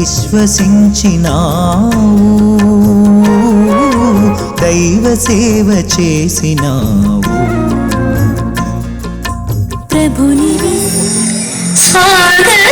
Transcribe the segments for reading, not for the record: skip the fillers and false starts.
విశ్వసించినావు, దైవ సేవ చేసినావు. ప్రభుని స్వాగతం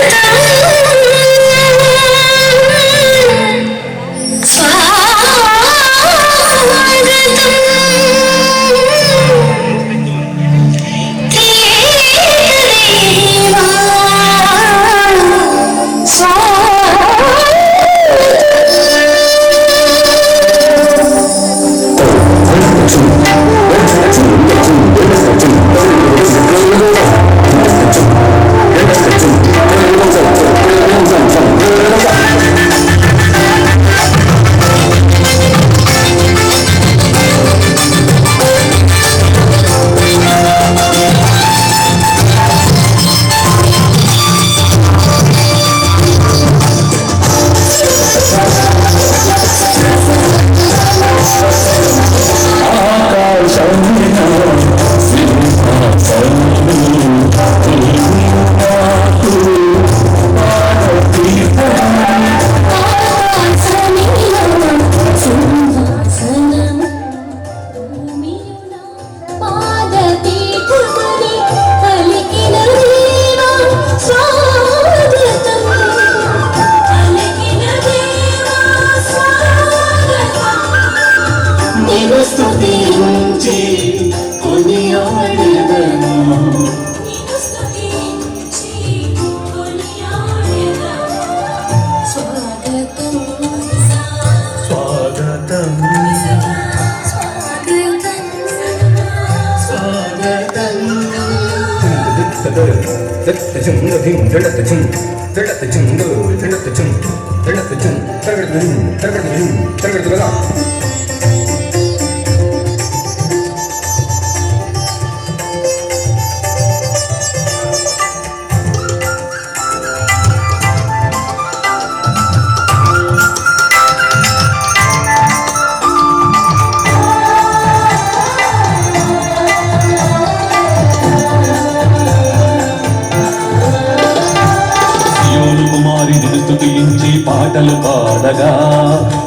పాటలు పాడగా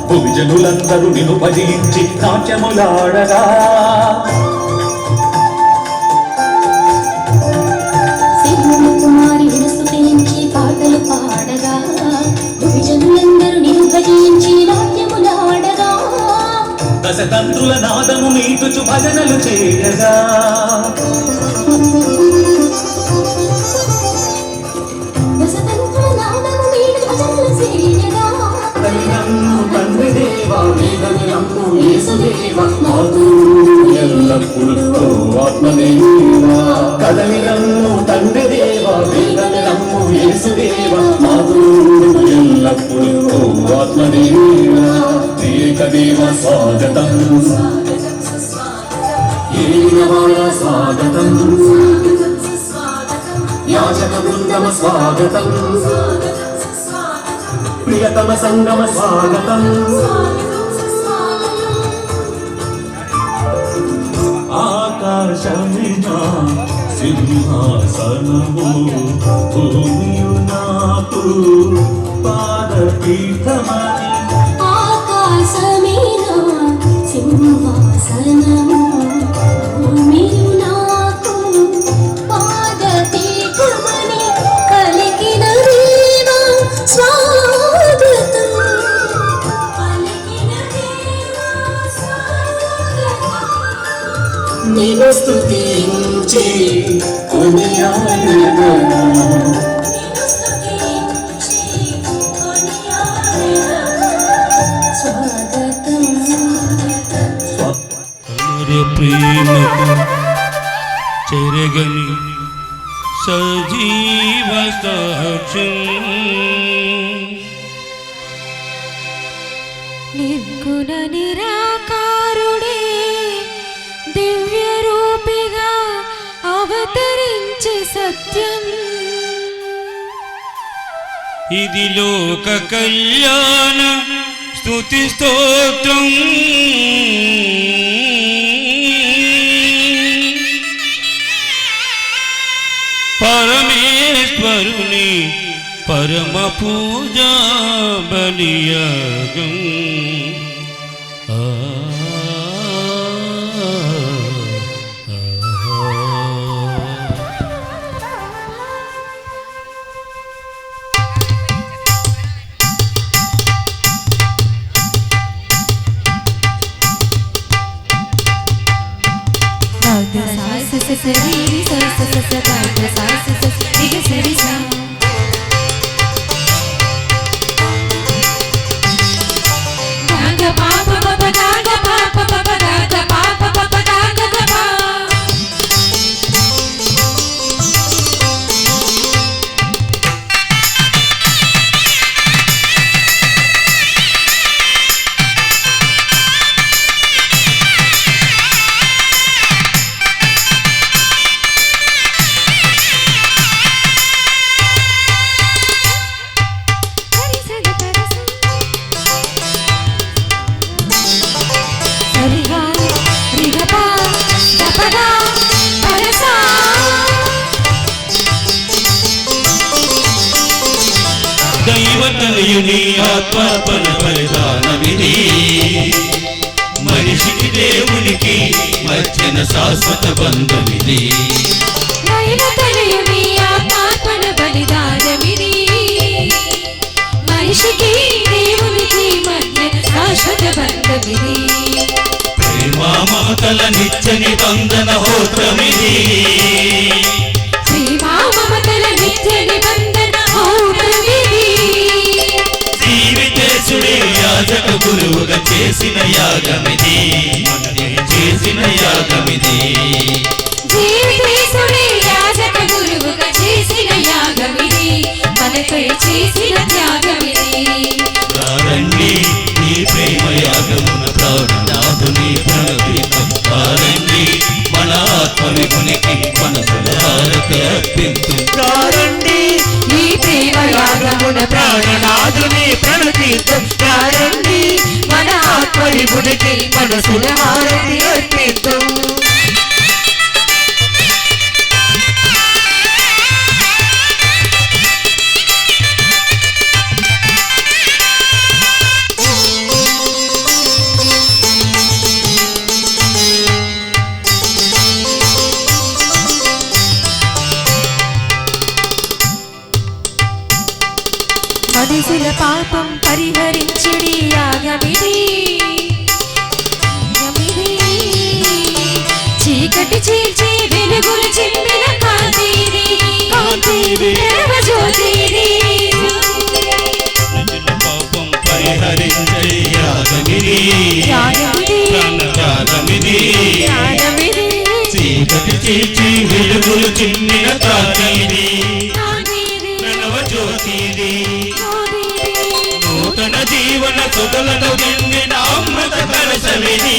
భువిజనులందరూ నిన్ను భజించి నాట్యములాడగా కుమారి స్తుతించి పాటలు పాడగా భువిజనులందరూ నిన్ను భజించి నాట్యములాడగా దశతంత్రుల నాదము మీటుచు భజనలు చేయగా కదలిరమ్ము తండ్రి దేవా వేదనిరమ్ము యేసుదేవా మాతృడు ఎల్లప్పుడు ఆత్మదేవా ఏకదేవ స్వాగతం ఏనవాడ స్వాగతం యాచక బృందమ స్వాగతం ప్రియతమ సంగమ స్వాగతం ఆకాశమినా సింహాసనము భూమియు నాకు పాదపీఠమని ఆకాశమినా సింహాసనము భూమియు నాకు పాదపీఠమని కలిగిన దేవా స్వాగతం నిన్ను స్తుతించి కొనియాడెదను స్వాగతం ప్రేమకు చెరగని సజీవ సాక్ష్యం నిర్గుణ నిరాకారుడే దివ్య రూపిగా అవతరించి సత్యం ఇది లోక కళ్యాణ స్తుతి స్తోత్రం పరమేశ్వరుని పరమ పూజా బలియాగం ఆ దైవతనయుని ఆత్మార్పణ బలిదానమిది మనిషికి దేవునికి మధ్యన శాశ్వత బంధమిది దైవతనయుని ఆత్మార్పణ బలిదానమిది మనిషికి దేవునికి మధ్య శాశ్వత బంధమిది ప్రేమ మమతల నిత్య నిబంధన హోత్రమిది ప్రేమ మమతల నిత్య నిబంధన హోత్రమిది జీవితేశుడే యాజక గురువుగా చేసిన యాగమిది చేసిన యాగమిది జీవితేశుడే యాజక గురువుగా చేసిన యాగమిది మనకై చేసిన త్యాగమిది రండి నీ ప్రేమ యాగమున ప్రాణనాథుని ప్రణగీతం రండి మన ఆత్మ విపునికి మనసుల హారతి అర్పించు ఈ ప్రేమ యాగమున ప్రాణనాథుని ప్రణగీతం రండి మన ఆత్మ విపునికి మనసుల హారతి అర్పిద్దాం మనుషుల పాపం పరిహరించుడి యాగమిది చీకటి చీల్చి వెలుగులు చిమ్మిన కాంతిది కాంతిది జ్యోతిది పాపం పరిహరించే యాగమిది యాగమిది చీకటి చీల్చి వెలుగులు చిమ్మిన కాంతిది ప్రణవ జ్యోతిది నూతన జీవన సుగలతో నిండిన అమృత కలశమిది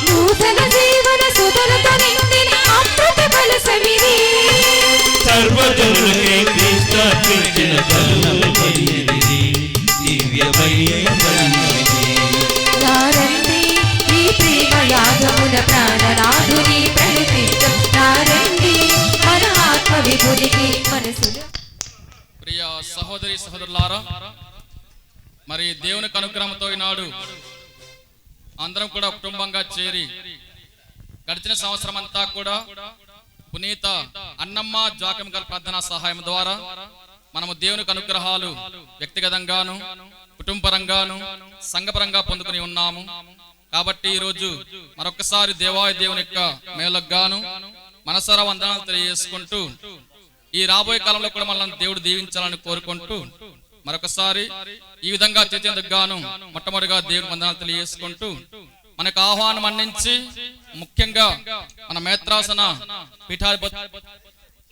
నూతన జీవన సుధలతో నిండిన అమృత కలశమిది సర్వజనులకే క్రీస్తార్పించిన బలియమిది దివ్య బలియమిది నారండి ఈ ప్రేమ యాగమున ప్రాణనాథుని ప్రణితిద్దాం నారండి మన ఆత్మ విభునికి మనసులో ప్రియ సహోదరి సహోదరులారా, మరి దేవునికి అనుగ్రహంతో ఈనాడు అందరం కూడా కుటుంబంగా చేరి గడిచిన సంవత్సరం అంతా కూడా పునీత అన్నమ్మ జాకం గారి ప్రార్థనా సహాయం ద్వారా మనము దేవునికి అనుగ్రహాలు వ్యక్తిగతంగాను కుటుంబపరంగాను సంఘపరంగా పొందుకుని ఉన్నాము. కాబట్టి ఈ రోజు మరొకసారి దేవుని యొక్క మేలకు గాను మనసారా వందనాలు తెలియజేసుకుంటూ ఈ రాబోయే కాలంలో కూడా మనల్ని దేవుడు దీవించాలని కోరుకుంటూ మరొకసారి ఈ విధంగా చేసేందుకు గాను మొట్టమొదటిగా దేవుని వందనాలు తెలియజేసుకుంటూ మనకు ఆహ్వానం అందించి ముఖ్యంగా మన మేత్రాసన పీఠాధిపతి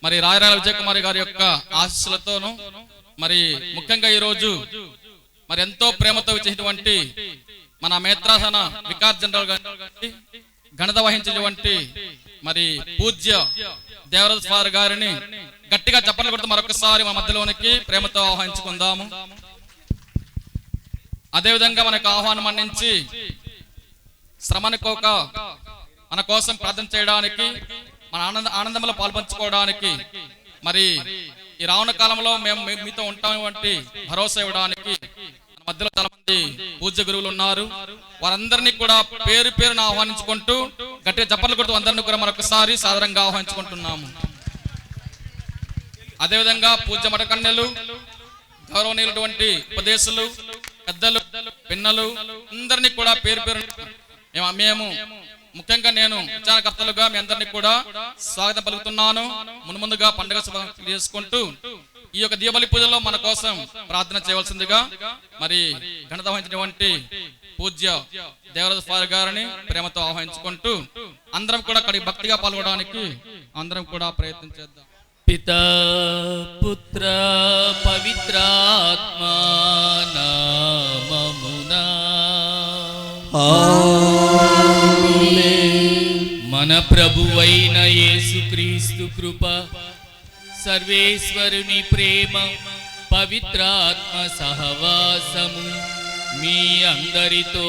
మరి రాయరాల విజయకుమారి గారి యొక్క ఆశీస్సులతోనూ మరి ముఖ్యంగా ఈ రోజు మరి ఎంతో ప్రేమతో చేసినటువంటి మన మేత్రాసన వికార్ జనరల్ గారి ఘనత వహించినటువంటి మరి పూజ్య దేవరాజు ఫాదర్ గారిని గట్టిగా చప్పట్లు కొడుతూ మరొకసారి మా మధ్యలోనికి ప్రేమతో ఆహ్వానించుకుందాము. అదేవిధంగా మనకు ఆహ్వానం అందించి శ్రమనుకోక మన కోసం ప్రార్థన చేయడానికి, మన ఆనందంలో పాల్పంచుకోవడానికి, మరి ఈ రావణ కాలంలో మేము మీతో ఉంటాం వంటి భరోసా ఇవ్వడానికి మన మధ్యలో చాలా మంది పూజ్య గురువులు ఉన్నారు. వారందరినీ కూడా పేరు పేరును ఆహ్వానించుకుంటూ గట్టిగా చప్పట్లు కొడుతూ అందరినీ కూడా మరొకసారి సాదరంగా ఆహ్వానించుకుంటున్నాము. అదేవిధంగా పూజ్య మఠకన్యలు, గౌరవనీయులటువంటి ఉపదేశులు, పెద్దలు, పిన్నలు అందరినీ కూడా పేరు పేరు మేము ముఖ్యంగా నేను విచారణకర్తలుగా మీ అందరినీ కూడా స్వాగతం పలుకుతున్నాను. ముందుగా పండుగ శుభ చేసుకుంటూ ఈ యొక్క దీపావళి పూజలో మన కోసం ప్రార్థన చేయవలసిందిగా మరి ఘనత వహించినటువంటి పూజ్య దేవరాజు ఫాదర్ గారిని ప్రేమతో ఆహ్వానించుకుంటూ అందరం కూడా అక్కడికి భక్తిగా పాల్గొనడానికి అందరం కూడా ప్రయత్నం చేద్దాం. పితా పుత్ర పవిత్రాత్మ నామమునా మన ప్రభువైన యేసుక్రీస్తు కృప, సర్వేశ్వరుని ప్రేమ, పవిత్రాత్మ సహవాసము మీ అందరితో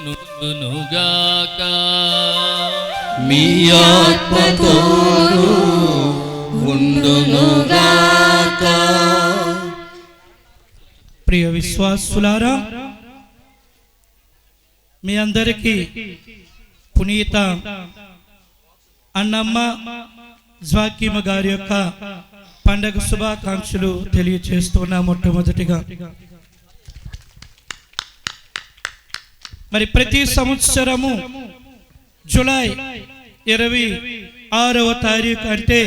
నుండునుగాక. మీ ఆత్మతోను ఉండునుగాక. ప్రియ విశ్వాసులారా, మీ అందరికీ పునీత అన్నమ్మ జ్వాకీమ గారి యొక్క పండగ శుభాకాంక్షలు తెలియజేస్తున్నా. మొట్టమొదటిగా మరి ప్రతి సంవత్సరము జూలై 26వ తారీఖు అంటే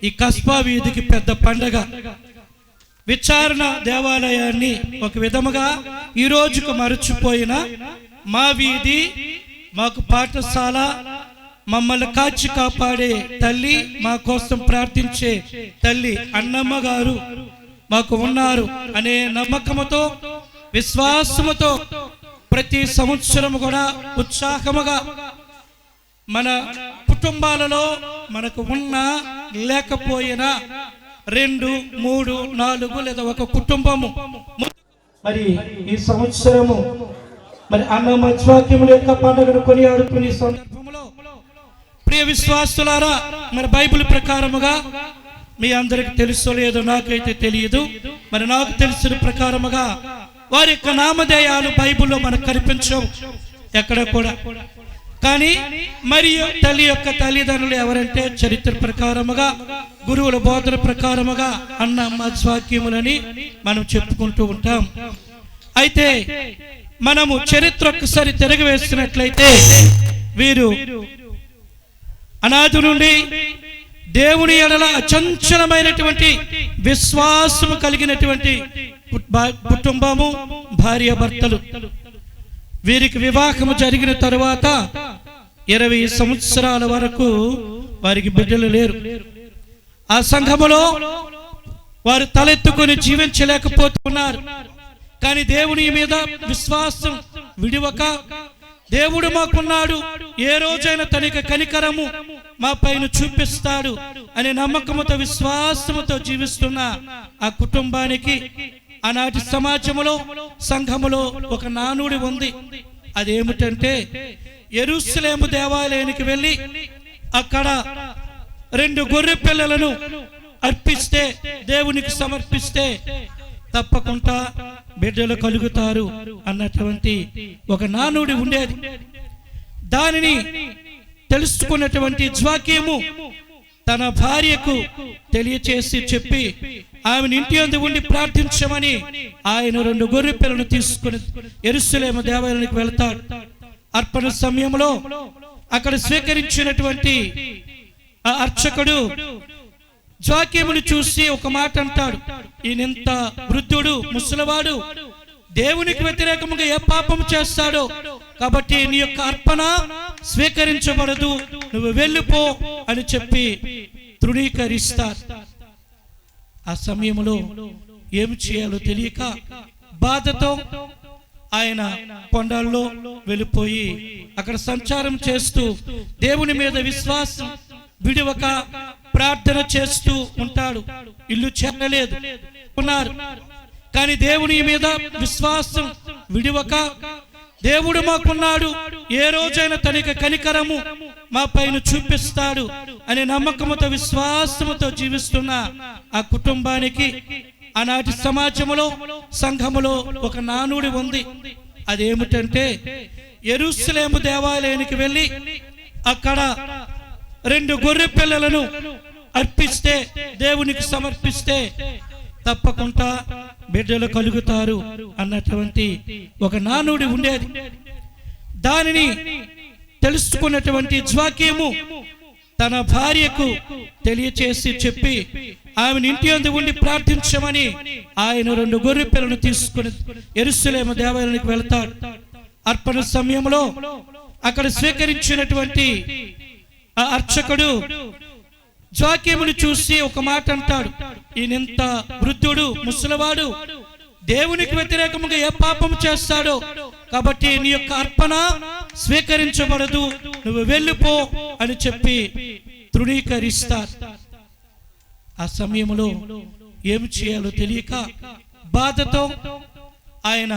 ఈ కస్బా వీధికి పెద్ద పండగ. విచారణ దేవాలయాన్ని ఒక విధముగా ఈ రోజుకు మరచిపోయిన మా వీధి, మాకు పాఠశాల, మమ్మల్ని కాచి కాపాడే తల్లి, మా కోసం ప్రార్థించే తల్లి అన్నమ్మ గారు మాకు ఉన్నారు అనే నమ్మకముతో, విశ్వాసముతో ప్రతి సంవత్సరం కూడా ఉత్సాహముగా మన కుటుంబాలలో మనకు ఉన్న లేకపోయినా 2, 3, 4 లేదా ఒక కుటుంబము మరి ఈ సంవత్సరము మరి అన్నమ్మ జ్వాకీముల యొక్క పండుగను కొనియాడుకునే సందర్భంలో ప్రియ విశ్వాసులారా, మరి బైబిల్ ప్రకారముగా మీ అందరికి తెలుసో లేదో నాకైతే తెలియదు, మరి నాకు తెలిసిన ప్రకారముగా వారి యొక్క నామధేయాలు బైబిల్లో మనకు కనిపించవు ఎక్కడ కూడా. కానీ మరియు తల్లి యొక్క తల్లిదండ్రులు ఎవరంటే చరిత్ర ప్రకారముగా, గురువుల బోధన ప్రకారముగా అన్నమ్మ జ్వాకీములని మనం చెప్పుకుంటూ ఉంటాం. అయితే మనము చరిత్ర ఒక్కసారి తిరగవేసినట్లయితే వీరు అనాది నుండి దేవుని ఎడల అచంచలమైనటువంటి విశ్వాసము కలిగినటువంటి కుటుంబము, భార్య భర్తలు. వీరికి వివాహము జరిగిన తరువాత 20 సంవత్సరాల వరకు వారికి బిడ్డలు లేరు. ఆ సంఘములో వారు తలెత్తుకొని జీవించలేకపోతున్నారు. కానీ దేవుని మీద విశ్వాసం విడివక, దేవుడు మాకున్నాడు, ఏ రోజైనా తనకి కనికరము మా పైన చూపిస్తాడు అనే నమ్మకముతో, విశ్వాసముతో జీవిస్తున్న ఆ కుటుంబానికి ఆనాటి సమాజములో, సంఘములో ఒక నానుడి ఉంది. అదేమిటంటే, యెరూషలేము దేవాలయానికి వెళ్ళి అక్కడ 2 గొర్రె పిల్లలను అర్పిస్తే, దేవునికి సమర్పిస్తే తప్పకుండా బిడ్డలు కలుగుతారు అన్నటువంటి ఒక నానుడి ఉండేది. దానిని తెలుసుకున్నటువంటి జ్వాకీము తన భార్యకు తెలియచేసి చెప్పి ఆమెను ఇంటి యందు ఉండి ప్రార్థించమని ఆయన 2 గొర్రె పిల్లలను తీసుకుని యెరూషలేము దేవాలయానికి వెళ్తాడు. అర్పణ సమయంలో అక్కడ స్వీకరించినటువంటి ఆ అర్చకుడు జ్వాకీముని చూసి ఒక మాట అంటాడు, ఈయనంత వృద్ధుడు, ముసలివాడు, దేవునికి వ్యతిరేకంగా ఏ పాపం చేస్తాడో, కాబట్టి నీ యొక్క అర్పణ స్వీకరించబడదు, నువ్వు వెళ్ళిపో అని చెప్పి తృణీకరిస్తారు. ఆ సమయంలో ఏమి చేయాలో తెలియక బాధతో ఆయన కొండల్లో వెళ్ళిపోయి అక్కడ సంచారం చేస్తూ దేవుని మీద విశ్వాసం విడివక ప్రార్థన చేస్తూ ఉంటాడు. ఇల్లు చేరలేదు ఉన్నారు, కానీ దేవుని మీద విశ్వాసం విడివక దేవుడు మాకున్నాడు, ఏ రోజైనా తనకి కనికరము మా పైన చూపిస్తాడు అనే నమ్మకముతో విశ్వాసముతో జీవిస్తున్న ఆ కుటుంబానికి ఆనాటి సమాజంలో సంఘములో ఒక నానుడి ఉంది. అదేమిటంటే యెరూషలేము దేవాలయానికి వెళ్ళి అక్కడ 2 గొర్రె పిల్లలను అర్పిస్తే, దేవునికి సమర్పిస్తే తప్పకుండా బిడ్డలు కలుగుతారు అన్నటువంటి ఒక నానుడి ఉండేది. దానిని తెలుసుకున్నటువంటి జ్వాకీము తన భార్యకు తెలియచేసి చెప్పి ఆమెను ఇంటి యందు ఉండి ప్రార్థించమని ఆయన 2 గొర్రె పిల్లలను తీసుకుని యెరూషలేము దేవాలయానికి వెళ్తాడు. అర్పణ సమయంలో అక్కడ స్వీకరించినటువంటి ఆ అర్చకుడు జ్వాకీమును చూసి ఒక మాట అంటాడు, ఈయనంత వృద్ధుడు, ముసలివాడు, దేవునికి వ్యతిరేకముగా ఏ పాపం చేస్తాడో, కాబట్టి నీ యొక్క అర్పణ స్వీకరించబడదు, నువ్వు వెళ్ళిపో అని చెప్పి తృణీకరిస్తారు. ఆ సమయంలో ఏమి చేయాలో తెలియక బాధతో ఆయన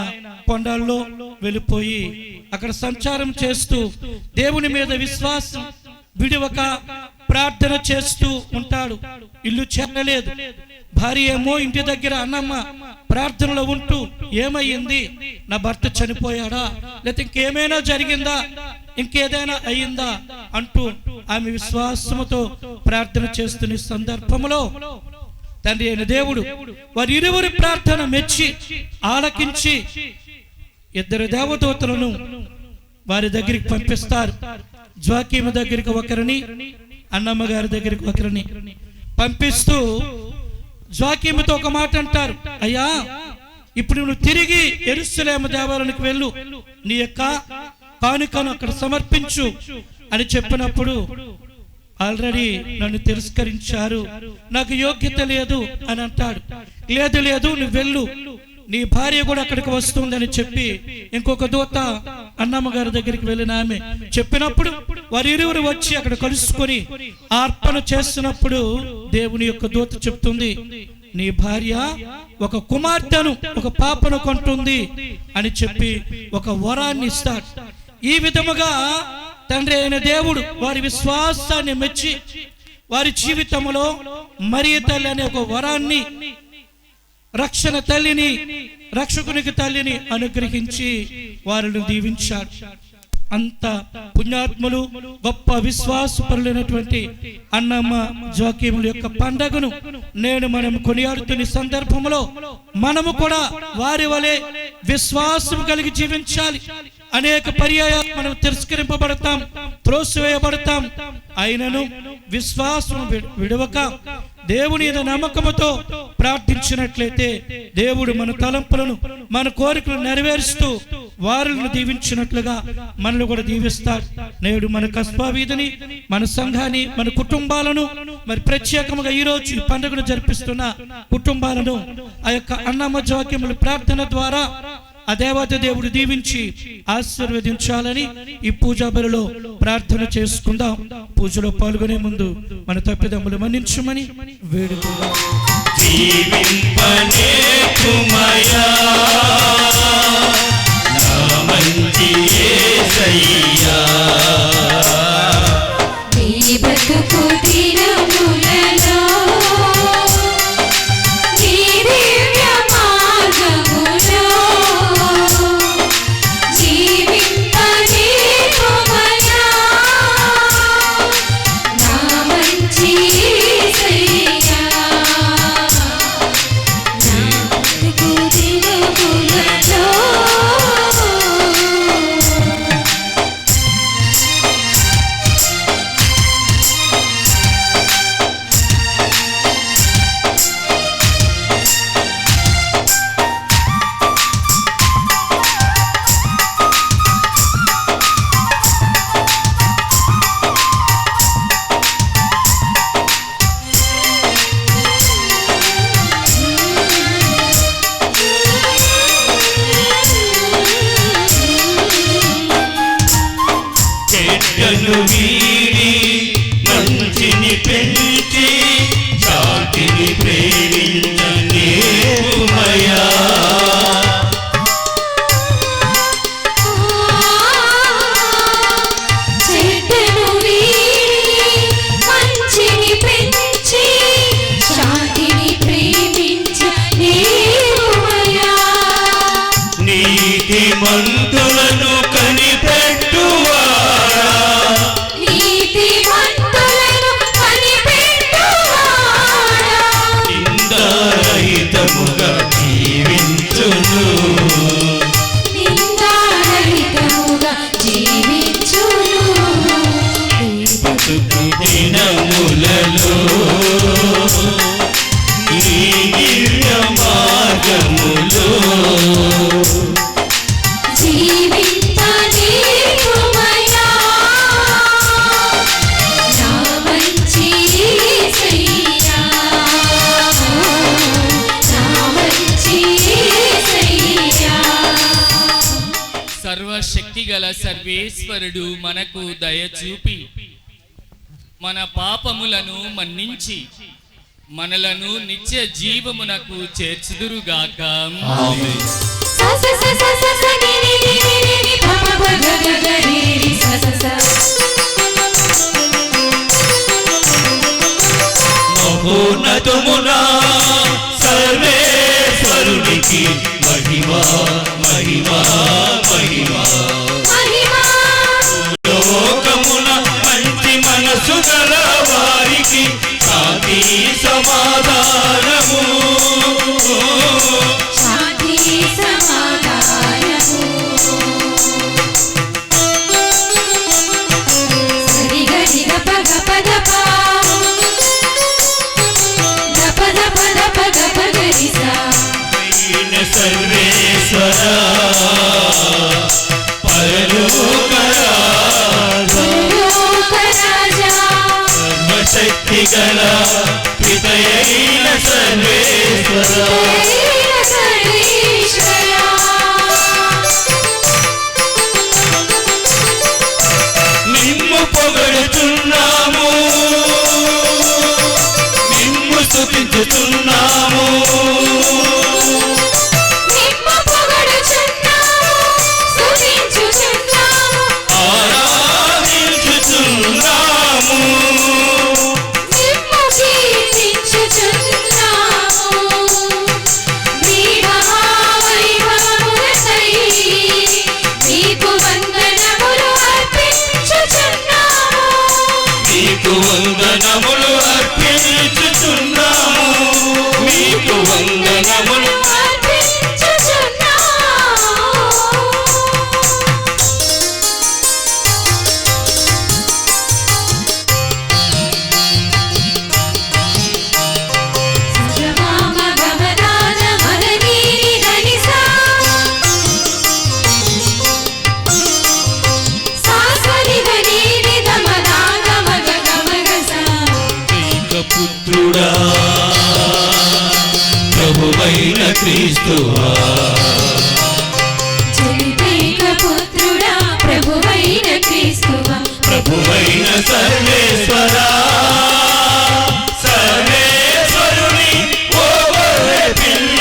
కొండల్లో వెళ్ళిపోయి అక్కడ సంచారం చేస్తూ దేవుని మీద విశ్వాసం విడివక ప్రార్థన చేస్తూ ఉంటాడు. ఇల్లు చేరలేదు. భార్య ఏమో ఇంటి దగ్గర అన్నమ్మ ప్రార్థనలో ఉంటూ ఏమయ్యింది, నా భర్త చనిపోయాడా, లేకపోతే ఇంకేమైనా జరిగిందా, ఇంకేదైనా అయ్యిందా అంటూ ఆమె విశ్వాసముతో ప్రార్థన చేస్తున్న సందర్భంలో తండ్రి అయిన దేవుడు వారి ఇరువురి ప్రార్థన మెచ్చి ఆలకించి 2 దేవదూతలను వారి దగ్గరికి పంపిస్తారు. జ్వాకీము దగ్గరికి ఒకరిని, అన్నమ్మ గారి దగ్గరికి ఒకరిని పంపిస్తూ జ్వాకీముతో ఒక మాట అంటారు, అయ్యా ఇప్పుడు నువ్వు తిరిగి యెరూషలేము దేవాలయానికి వెళ్ళు, నీ యొక్క కానుకను అక్కడ సమర్పించు అని చెప్పినప్పుడు ఆల్రెడీ నన్ను తిరస్కరించారు, నాకు యోగ్యత లేదు అని అంటాడు. లేదు లేదు నువ్వు వెళ్ళు, నీ భార్య కూడా అక్కడికి వస్తుందని చెప్పి ఇంకొక దూత అన్నమ్మ గారి దగ్గరికి వెళ్ళిన ఆమె చెప్పినప్పుడు వారి ఇరువురు వచ్చి అక్కడ కలుసుకొని అర్పణ చేస్తున్నప్పుడు దేవుని యొక్క దూత చెప్తుంది, నీ భార్య ఒక కుమార్తెను, ఒక పాపను కొంటుంది అని చెప్పి ఒక వరాన్ని ఇస్తాడు. ఈ విధముగా తండ్రి అయిన దేవుడు వారి విశ్వాసాన్ని మెచ్చి వారి జీవితంలో మరియ తల్లి అనే ఒక వరాన్ని, రక్షణ తల్లిని, రక్షకునికి తల్లిని అనుగ్రహించి వారిని దీవించాడు. అంత పుణ్యాత్ములు, గొప్ప విశ్వాసపరులైనటువంటి అన్నమ్మ జ్వాకీముల యొక్క పండగను నేను మనం కొనియాడుతున్న సందర్భంలో మనము కూడా వారి వలె విశ్వాసం కలిగి జీవించాలి. అనేక పర్యాయాలు మనం తిరస్కరింపబడతాం, త్రోసివేయబడతాం. అయినను విశ్వాసం విడవక దేవుని మీద నమ్మకముతో ప్రార్థించినట్లయితే దేవుడు మన తలంపులను, మన కోరికలు నెరవేరుస్తూ వారిని దీవించినట్లుగా మనల్ని కూడా దీవిస్తాడు. నేడు మన కస్బా వీధిని, మన సంఘాన్ని, మన కుటుంబాలను, మరి ప్రత్యేకముగా ఈ రోజు ఈ పండుగను జరిపిస్తున్న కుటుంబాలను ఆ యొక్క అన్నమ్మ జ్వాకీముల ప్రార్థన ద్వారా ఆ దేవత దేవుడు దీవించి ఆశీర్వదించాలని ఈ పూజా బలిలో ప్రార్థన చేసుకుందాం. పూజలో పాల్గొనే ముందు మన తప్పిదమ్ములు మన్నించమని వేడుకుందాం. గల సర్వేశ్వరుడు మనకు దయ చూపి మన పాపములను మన్నించి మనలను నిత్య జీవమునకు చేర్చుదురుగాక. స స స స స స ని ని ని ని ని ని ప ప ప గ గ గ రి రి స స స. మహోన్నతమునా సర్వేశ్వరునికి మహిమా మహిమా మహిమా. లోకమున మంచి మనసు గల వారికి శాంతి సమాధానము. శాంతి సమాధానము. సరి గ రి గ ప గ ప ద ప ద ప ద ప ద ప గ ప గ రి స. సర్వేశ్వర పరలోక రాజా సర్వశక్తి గల పితయైన సర్వేశ్వర నిమ్ము పొగడుచున్నాము నిమ్ము స్తుతించుచున్నాము ఆరాధించుచున్నాము మీకు వందనములు అర్పించుచున్నాము మీకు వందనములు. పుత్రుడా ప్రభువైన క్రీస్తువా పుత్రుడా ప్రభువైన క్రీస్తువా ప్రభువైన సర్వేశ్వరా సర్వేశ్వరుని ఓ గొర్రె పిల్ల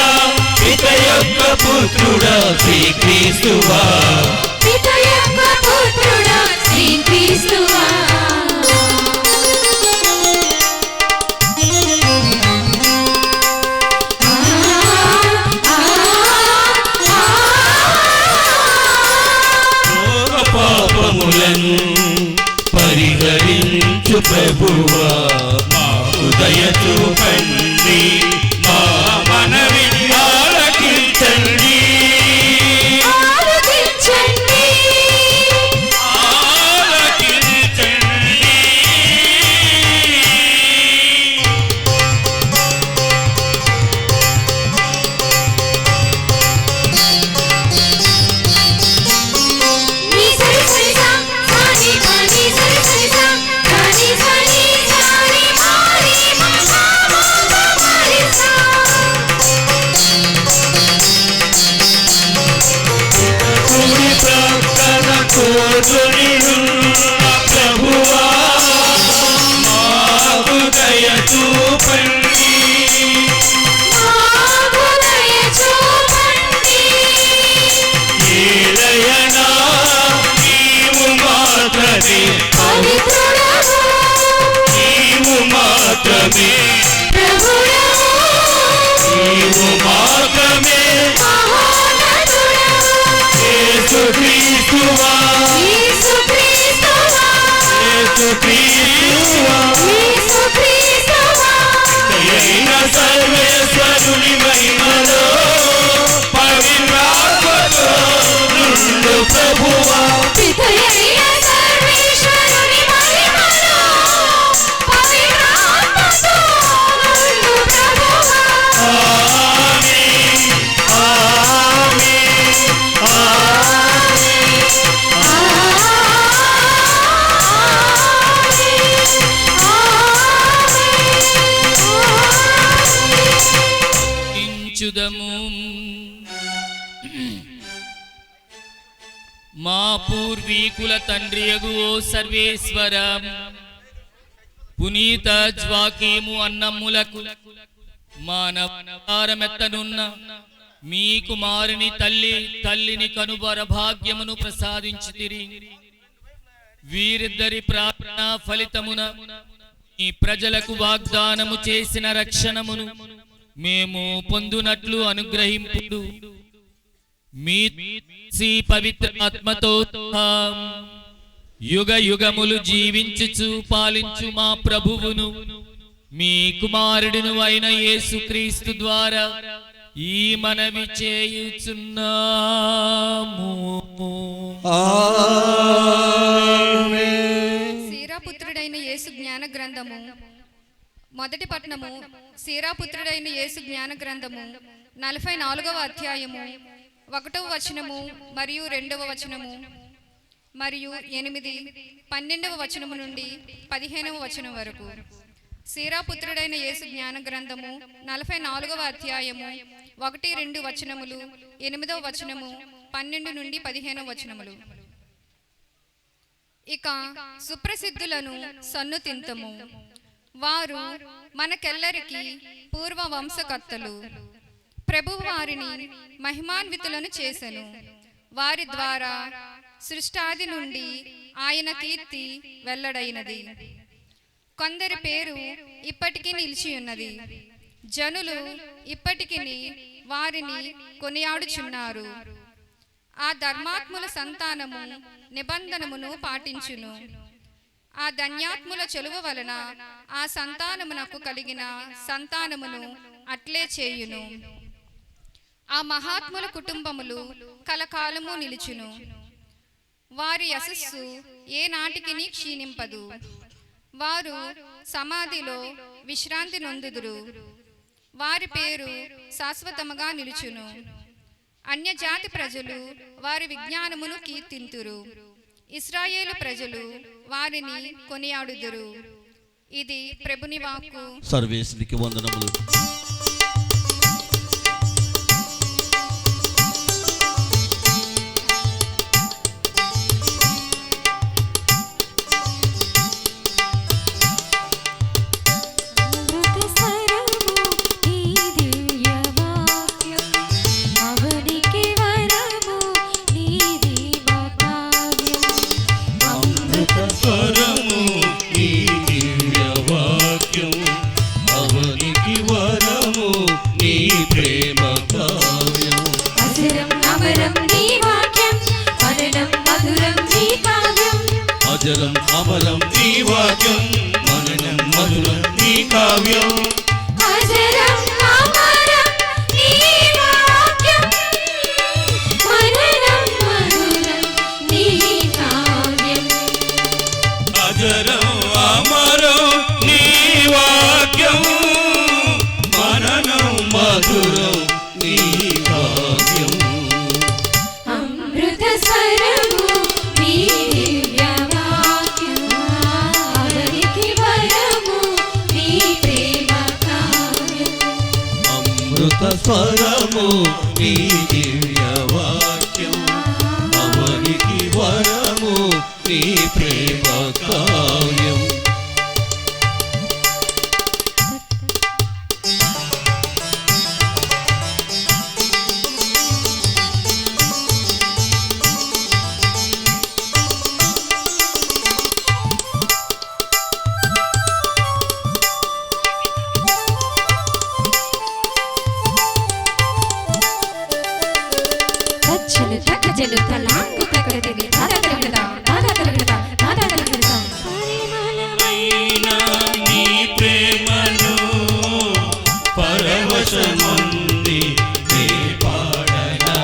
పిత యొక్క పుత్రుడా శ్రీక్రీస్తువా పిత యొక్క పుత్రుడా శ్రీక్రీస్తువా. పాపములను పరిహరించు ప్రభువా మాకు దయ చూపండి మా మనవి ఆలకించండి ఆలకించండి ఆలకించండి. నీ సరి సరి సా సాని పాని సరి సరి సా సాని సని సాని మారి మా మా మా మారి సా. కుడి ప్రక్కన కూర్చుని ఉన్న ప్రభువా మాకు దయ చూపండి మాకు దయ చూపండి. ఏలయనా నీవు మాత్రమే పవిత్రుడవు నీవు మాత్రమే ప్రభుడవు నీవు మాత్రమే మహోన్నతుడవు యేసుక్రీస్తువా యేసుక్రీస్తువా యేసుక్రీస్తువా యేసుక్రీస్తువా. దయైన సర్వేశ్వరుని మహిమలో పవిత్రాత్మతో నుండు ప్రభువా పితయైన సర్వేశ్వరుని మహిమలో పవిత్రాత్మతో నుండు ప్రభువా. ఆమేన్ ఆమేన్ ఆమేన్. ఇంచుదము మా పూర్వీకుల తండ్రియగు ఓ సర్వేశ్వర, పునీత జ్వాకీము అన్నమ్ములకు మానవతారమెత్తనున్న మీ కుమారుని తల్లిని కనుబర భాగ్యమును ప్రసాదించితిరి. వీరిద్దరి ప్రార్థన ఫలితమున ఈ ప్రజలకు వాగ్దానము చేసిన రక్షణమును మేము పొందునట్లు అనుగ్రహింపుడు. మీ పవిత్ర ఆత్మతో యుగ యుగములు జీవించుచు పాలించు మా ప్రభువును మీ కుమారుడును అయిన యేసుక్రీస్తు ద్వారా ఈ మనవి చేయుచున్నాము. సీరాపుత్రుడైన యేసు జ్ఞాన గ్రంథము మొదటి పట్టణము. సీరాపుత్రుడైన యేసు జ్ఞాన గ్రంథము 44వ అధ్యాయము 1వ వచనము మరియు 2వ వచనము మరియు 8, 12వ వచనము నుండి 15వ వచనం వరకు. సీరాపుత్రుడైన యేసు జ్ఞాన గ్రంథము 44వ అధ్యాయము 1, 2 వచనములు, 8వ వచనము, 12 నుండి 15వ వచనములు. ఇక సుప్రసిద్ధులను సన్నుతింతము. వారు మనకెల్లరికి పూర్వ వంశకర్తలు. ప్రభువు వారిని మహిమాన్వితులను చేసెను. వారి ద్వారా సృష్టాది నుండి ఆయన కీర్తి వెల్లడైనది. కొందరి పేరు ఇప్పటికీ నిలిచి ఉన్నది. జనులు ఇప్పటికీ వారిని కొనియాడుచున్నారు. ఆ ధర్మాత్ముల సంతానము నిబంధనమును పాటించును. ఆ ధన్యాత్ముల చెలువ వలన ఆ సంతానమునకు కలిగిన సంతానమును అట్లే చేయును. ఆ మహాత్ముల కుటుంబములు కలకాలము నిలుచును. వారి యశస్సు ఏ నాటికి క్షీణింపదు. వారు సమాధిలో విశ్రాంతి నొందుదురు. వారి పేరు శాశ్వతముగా నిలుచును. అన్యజాతి ప్రజలు వారి విజ్ఞానమును కీర్తింతురు. ఇశ్రాయేలు ప్రజలు వారిని కొనియాడుదురు. ఇది ప్రభుని వాక్కు. సర్వేశ్వరికి వందనములు. అజరం అమరం నీ వాక్యం, మననం మధురం నీ కావ్యం. అజరం అమరం నీ వాక్యం, మననం మధురం నీ కావ్యం. అజరం అమరం నీ వాక్యం, మననం మధురం నీ కావ్యం. అమృత స్వరము నీ దివ్య వాక్యం, అవనికి వరము నీ ప్రేమ కావ్యం. అమృత స్వరము నీ దివ్య వాక్యం, అవనికి వరము నీ ప్రేమ కావ్యం. తచ్చలు తక్కజలు తలాంగు ప్రకృతిని తాదగలగదా తాదగలగదా తాదగలగదా. అయినా నీ ప్రేమను పరవశమంది నీ పాడనా.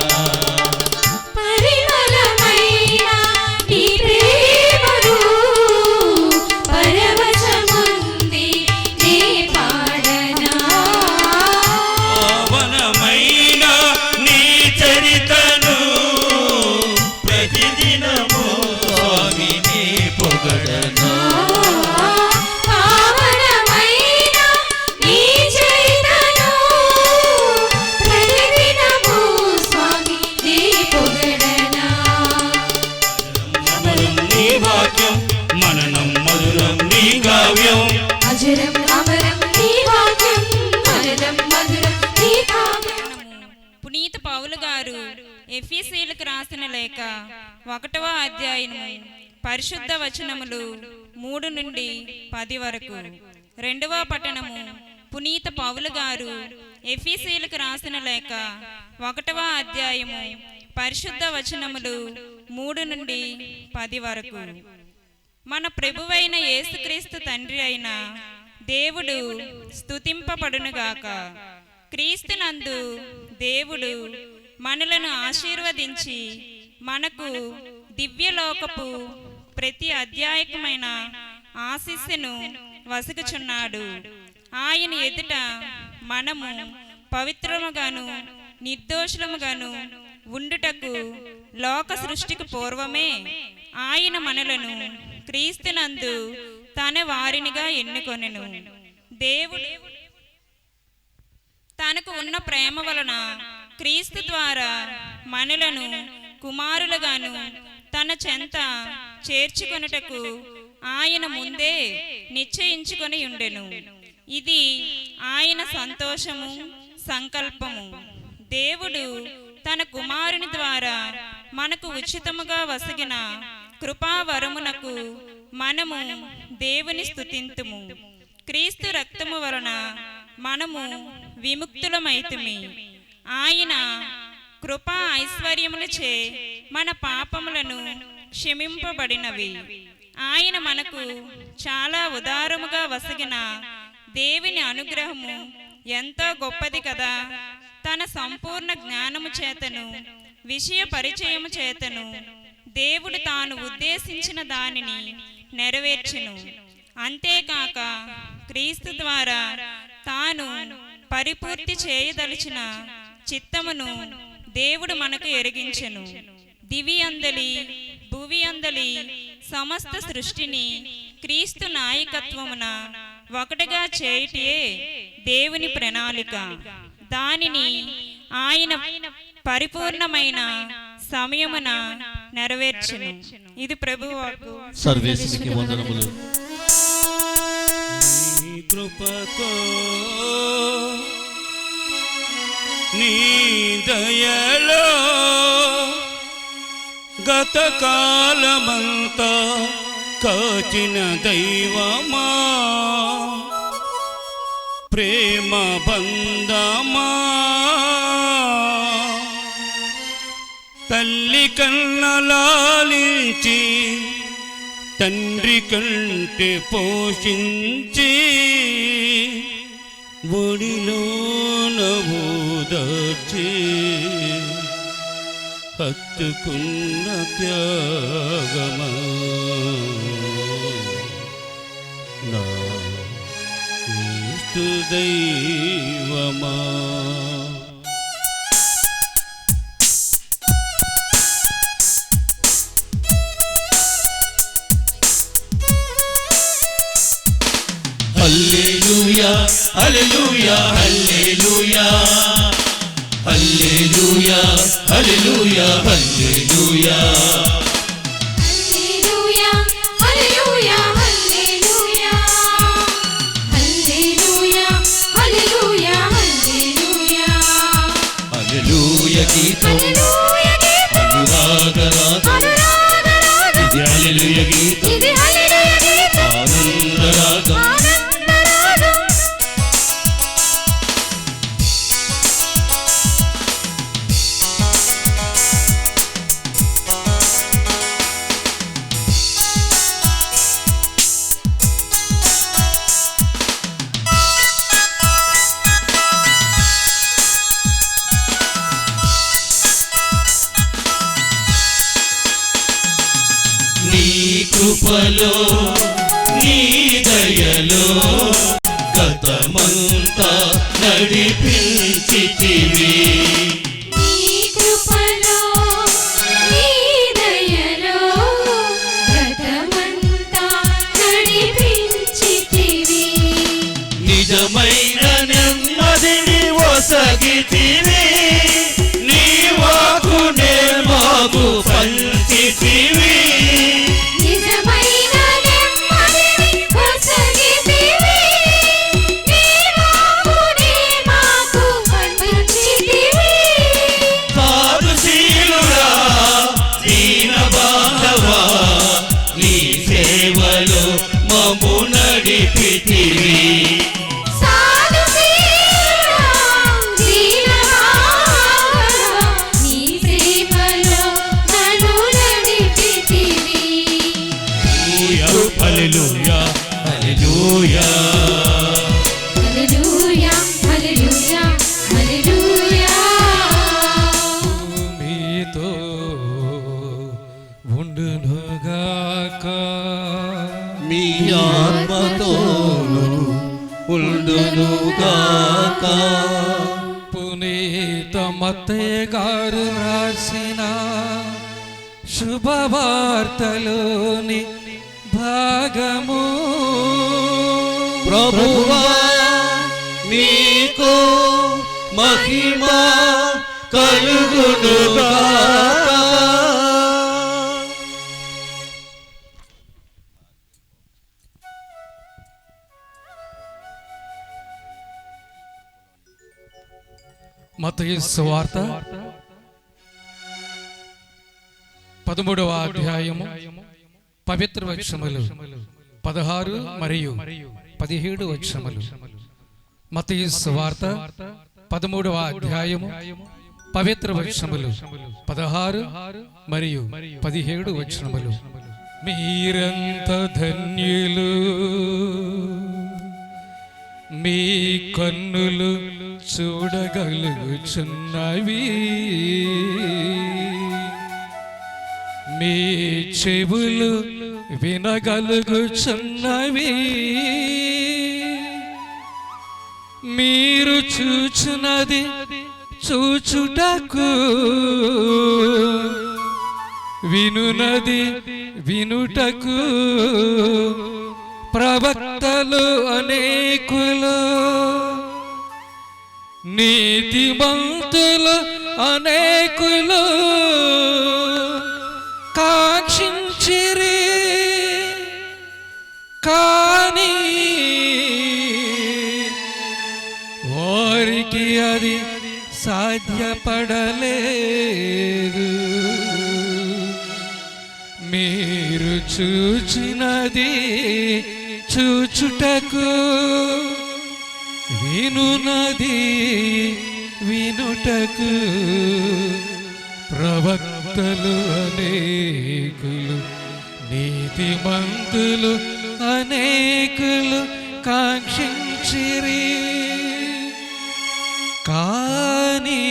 పరిమళమైన నీ ప్రేమను పరవశముంది నీ పాడనా. పావనమైన నీ చరితను ప్రతిదినము స్వామిని పొగడనా. పావనమైన నీ చైతన్యం ఎఫెసీయులకు రాసిన లేఖ 1వ అధ్యాయము పరిశుద్ధ వచనములు 3 నుండి 10 వరకు. 2వ పట్టణము పునీత పౌలు గారు ఎఫెసీయులకు రాసిన లేఖ 1వ అధ్యాయము పరిశుద్ధ వచనములు 3 నుండి 10 వరకు. మన ప్రభువైన యేసుక్రీస్తు తండ్రి అయిన దేవుడు స్తుతింపబడునుగాక. క్రీస్తునందు దేవుడు మనలను ఆశీర్వదించి మనకు దివ్యలోకపు ప్రతి అధ్యాయకమైన ఆశీస్సును వసుకుచున్నాడు. ఆయన ఎదుట మనము పవిత్రముగాను నిర్దోషులముగాను ఉండుటకు లోక సృష్టికి పూర్వమే ఆయన మనలను క్రీస్తునందు తన వారినిగా ఎన్నుకొనెను. దేవుడు తనకు ఉన్న ప్రేమ వలన క్రీస్తు ద్వారా మనలను కుమారులుగాను తన చెంత చేర్చుకొనుటకు ఆయన ముందే నిశ్చయించుకొని ఉండెను. ఇది ఆయన సంతోషము సంకల్పము. దేవుడు తన కుమారుని ద్వారా మనకు ఉచితముగా వసగిన కృపావరమునకు మనము దేవుని స్తుతింతుము. క్రీస్తు రక్తము వలన మనము విముక్తులమైతిమి. ఆయన కృపా ఐశ్వర్యములచే మన పాపములను క్షమింపబడినవి. ఆయన మనకు చాలా ఉదారముగా వసగిన దేవుని అనుగ్రహము ఎంతో గొప్పది కదా. తన సంపూర్ణ జ్ఞానము చేతను విషయ పరిచయము చేతను దేవుడు తాను ఉద్దేశించిన దానిని నెరవేర్చెను. అంతేకాక క్రీస్తు ద్వారా తాను పరిపూర్తి చేయదలిచిన చిత్తమును దేవుడు మనకు ఎరిగించెను. దివి అందలి భువి అందలి సమస్త సృష్టిని క్రీస్తు నాయకత్వమున ఒకటిగా చేయుటయే దేవుని ప్రణాళిక. దానిని ఆయన పరిపూర్ణమైన సమయమున నెరవేర్చెను. ఇది ప్రభువాకు. సర్వేశ్వరునికి వందనములు. నీ కృపతో నీ దయలో గత కాలమంతా కాచిన దైవమా, ప్రేమ బంధమా, తల్లి కన్నలాలించి తండ్రి కంటే పోషించి ఒడిలో నవోదార్చి హత్తుకున్న త్యాగమా నా క్రీస్తు దైవమా. హల్లెలూయా హల్లెలూయా హల్లెలూయా హల్లెలూయా హల్లెలూయా హల్లెలూయా హల్లెలూయా హల్లెలూయా హల్లెలూయా హల్లెలూయా హల్లెలూయా హల్లెలూయా గీతం అనురాగరాగం ఇది హల్లెలూయా గీతం ఆనందరాగం. నీ కృపలో నీ దయలో గతమంతా నడిపించితివి. నీ కృపలో నీ దయలో గతమంతా నడిపించితివి. నిజమైన నెమ్మదిని ఒసగితివి. నీ వాక్కునే మాకు పంచితివి. నిజమైన నెమ్మదిని ఒసగితివి. నీ వాక్కునే మాకు పంచితివి. పునీత మత్తయ్య గారు రాసిన శుభవార్తలోని భాగము. ప్రభువా నీకు మహిమ కలుగునుగాక. మత్తయి సువార్త 13వ అధ్యాయము పవిత్ర వచనములు 16 మరియు 17 వచనములు. మత్తయి సువార్త 13వ అధ్యాయము పవిత్ర వచనములు 16 మరియు 17 వచనములు. మీరెంత ధన్యులు, మీ కన్నులు చూడగలుగుచున్నవి, మీ చెవులు వినగలుగుచున్నవి. మీరు చూచున్నది చూచుటకు, వినునది వినుటకు ప్రవక్తలు అనేకులు, నీతిమంతులు అనేకులు కాంక్షించిరి, కానీ వారికి అది సాధ్యపడలేదు. మీరు చూచినది చూచుటకు, వినునది వినుటకు ప్రవక్తలు అనేకులు, నీతిమంతులు అనేకులు కాంక్షించిరి, కానీ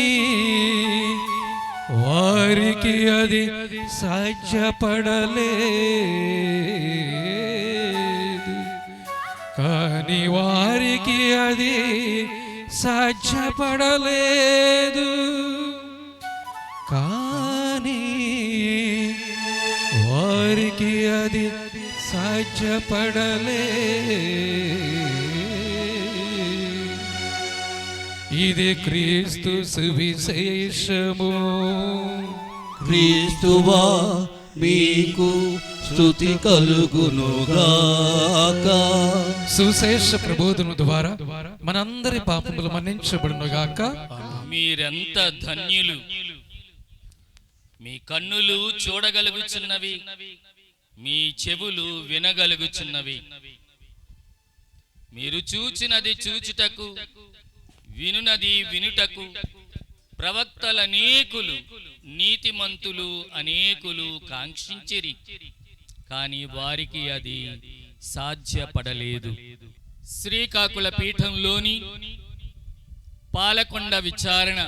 వారికి అది సాధ్యపడలేదు. కానీ వారికి అది సాధ్యపడలేదు. కానీ వారికి అది సాధ్యపడలేదు. ఇది క్రీస్తు సువిశేషము. క్రీస్తువా మీకు స్తుతి కలుగునుగాక. సుశేష ప్రబోధన ద్వారా మనందరి పాపములు మన్నించబడునుగాక. మీరెంత ధన్యులు, మీ కన్నులు చూడగలుగుచున్నవి, మీ చెవులు వినగలుగుచున్నవి. మీరు చూచినది చూచుటకు, వినునది వినుటకు ప్రవక్తలనేకులు, నీతిమంతులు అనేకులు కాంక్షించిరి, కానీ వారికి అది సాధ్యపడలేదు. శ్రీకాకుళ పీఠంలోని పాలకొండ విచారణ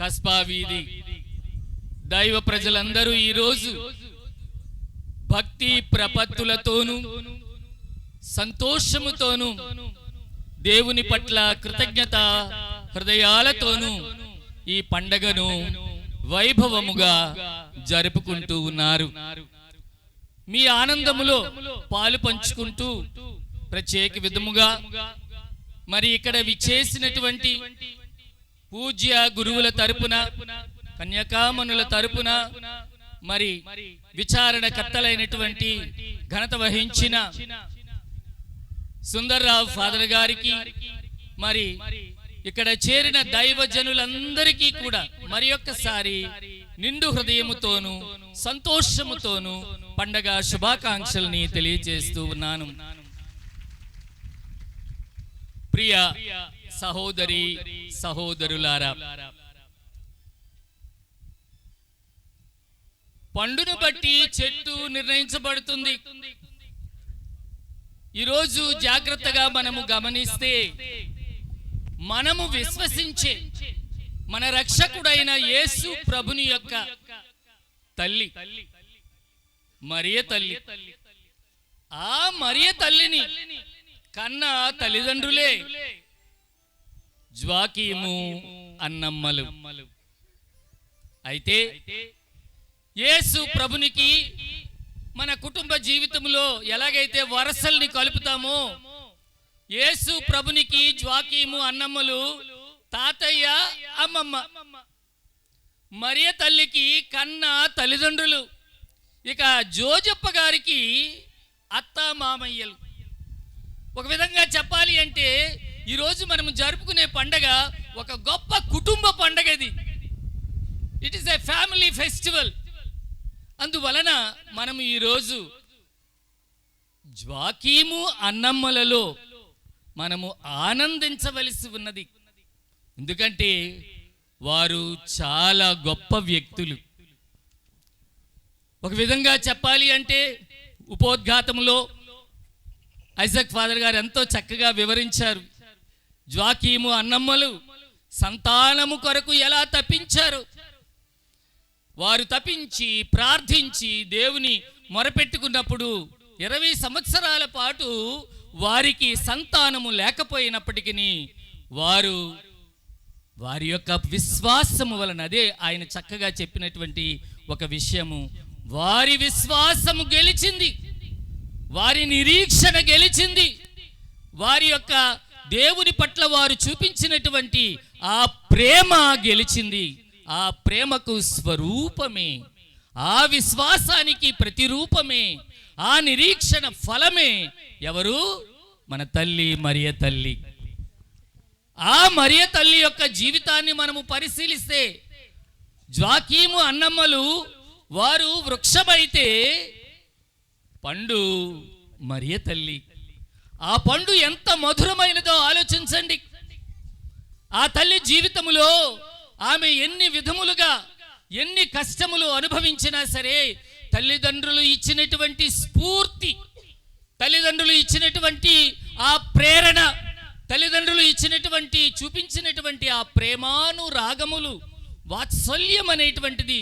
కస్బా వీధి దైవ ప్రజలందరూ ఈరోజు భక్తి ప్రపత్తులతోనూ సంతోషముతోనూ దేవుని పట్ల కృతజ్ఞత హృదయాలతోనూ ఈ పండగను వైభవముగా జరుపుకుంటూ ఉన్నారు. మీ ఆనందములో పాలు పంచుకుంటూ ప్రత్యేక విధముగా మరి ఇక్కడ విచ్చేసినటువంటి పూజ్య గురువుల తరపున, కన్యకామణుల తరపున, మరి విచారణకర్తలైనటువంటి ఘనత వహించిన సుందర్రావు ఫాదర్ గారికి, మరి ఇక్కడ చేరిన దైవజనులందరికీ కూడా మరి ఒక్కసారి నిండు హృదయముతోనూ సంతోషముతోనూ పండగ శుభాకాంక్షల్ని తెలియజేస్తూ ఉన్నాను. ప్రియ సహోదరి సహోదరులారా, పండును బట్టి చెట్టు నిర్ణయించబడుతుంది. ఈరోజు జాగ్రత్తగా మనము గమనిస్తే, మనము విశ్వసించే మన రక్షకుడైన యేసు ప్రభుని యొక్క తల్లి మరియ తల్లి, ఆ మరియ తల్లిని కన్న తల్లిదండ్రులే జ్వాకీము అన్నమ్మలు. అయితే యేసు ప్రభునికి మన కుటుంబ జీవితంలో ఎలాగైతే వరసల్ని కలుపుతామో, యేసు ప్రభునికి జ్వాకీము అన్నమ్మలు తాతయ్య అమ్మమ్మ, మరియ తల్లికి కన్న తల్లిదండ్రులు, ఇక జోజప్ప గారికి అత్త మామయ్యలు. ఒక విధంగా చెప్పాలి అంటే ఈరోజు మనం జరుపుకునే పండగ ఒక గొప్ప కుటుంబ పండగ. ఇది it is a family festival. అందువలన మనం ఈరోజు జ్వాకీము అన్నమ్మలలో మనము ఆనందించవలసి ఉన్నది. ఎందుకంటే వారు చాలా గొప్ప వ్యక్తులు. ఒక విధంగా చెప్పాలి అంటే ఉపోద్ఘాతంలో ఐజాక్ ఫాదర్ గారు ఎంతో చక్కగా వివరించారు. జ్వాకీము అన్నమ్మలు సంతానము కొరకు ఎలా తప్పించారు. వారు తప్పించి ప్రార్థించి దేవుని మొరపెట్టుకున్నప్పుడు 20 సంవత్సరాల పాటు వారికి సంతానము లేకపోయినప్పటికీ వారి యొక్క విశ్వాసము వలన, అదే ఆయన చక్కగా చెప్పినటువంటి ఒక విషయము, వారి విశ్వాసము గెలిచింది, వారి నిరీక్షణ గెలిచింది, వారి యొక్క దేవుని పట్ల వారు చూపించినటువంటి ఆ ప్రేమ గెలిచింది. ఆ ప్రేమకు స్వరూపమే, ఆ విశ్వాసానికి ప్రతిరూపమే, ఆ నిరీక్షణ ఫలమే ఎవరు? మన తల్లి మరియ తల్లి. ఆ మరియ తల్లి యొక్క జీవితాన్ని మనము పరిశీలిస్తే, జ్వాకీము అన్నమ్మలు వారు వృక్షమైతే పండు మరియ తల్లి. ఆ పండు ఎంత మధురమైనదో ఆలోచించండి. ఆ తల్లి జీవితములో ఆమె ఎన్ని విధములుగా ఎన్ని కష్టములు అనుభవించినా సరే, తల్లిదండ్రులు ఇచ్చినటువంటి స్ఫూర్తి, తల్లిదండ్రులు ఇచ్చినటువంటి ఆ ప్రేరణ, తల్లిదండ్రులు ఇచ్చినటువంటి చూపించినటువంటి ఆ ప్రేమానురాగములు, వాత్సల్యం అనేటువంటిది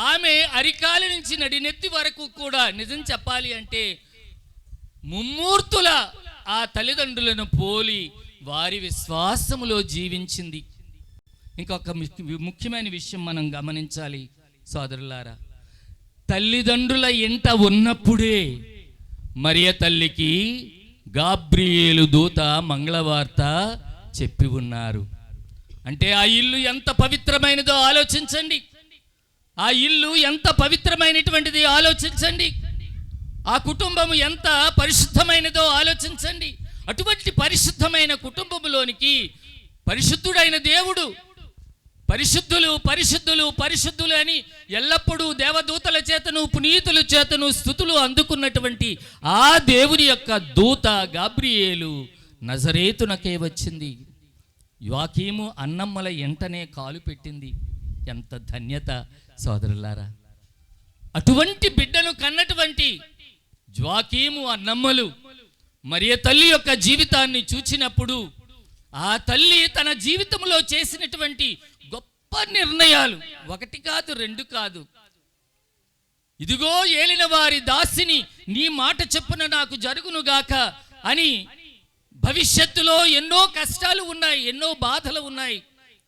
ఆమె అరికాల నుంచి నడినెత్తి వరకు కూడా నిజం చెప్పాలి అంటే ముమ్మూర్తుల ఆ తల్లిదండ్రులను పోలి వారి విశ్వాసములో జీవించింది. ఇంకొక ముఖ్యమైన విషయం మనం గమనించాలి సోదరులారా. తల్లిదండ్రుల ఇంట ఉన్నప్పుడే మరియ తల్లికి గాబ్రియేలు దూత మంగళవార్త చెప్పి ఉన్నారు. అంటే ఆ ఇల్లు ఎంత పవిత్రమైనదో ఆలోచించండి. ఆ ఇల్లు ఎంత పవిత్రమైనటువంటిది ఆలోచించండి. ఆ కుటుంబము ఎంత పరిశుద్ధమైనదో ఆలోచించండి. అటువంటి పరిశుద్ధమైన కుటుంబములోనికి పరిశుద్ధుడైన దేవుడు, పరిశుద్ధులు పరిశుద్ధులు పరిశుద్ధులు అని ఎల్లప్పుడూ దేవదూతల చేతను పునీతుల చేతను స్తుతులు అందుకున్నటువంటి ఆ దేవుని యొక్క దూత గాబ్రియేలు నజరేతునకే వచ్చింది. యోకీము అన్నమ్మల ఎంటనే కాలు పెట్టింది. ఎంత ధన్యత సోదరులారా. అటువంటి బిడ్డను కన్నటువంటి జ్వాకీము అన్నమ్మలు మరియ తల్లి యొక్క జీవితాన్ని చూచినప్పుడు ఆ తల్లి తన జీవితంలో చేసినటువంటి గొప్ప నిర్ణయాలు, ఒకటి కాదు రెండు కాదు. ఇదిగో ఏలిన వారి దాసిని, నీ మాట చెప్పున నాకు జరుగునుగాక అని. భవిష్యత్తులో ఎన్నో కష్టాలు ఉన్నాయి, ఎన్నో బాధలు ఉన్నాయి.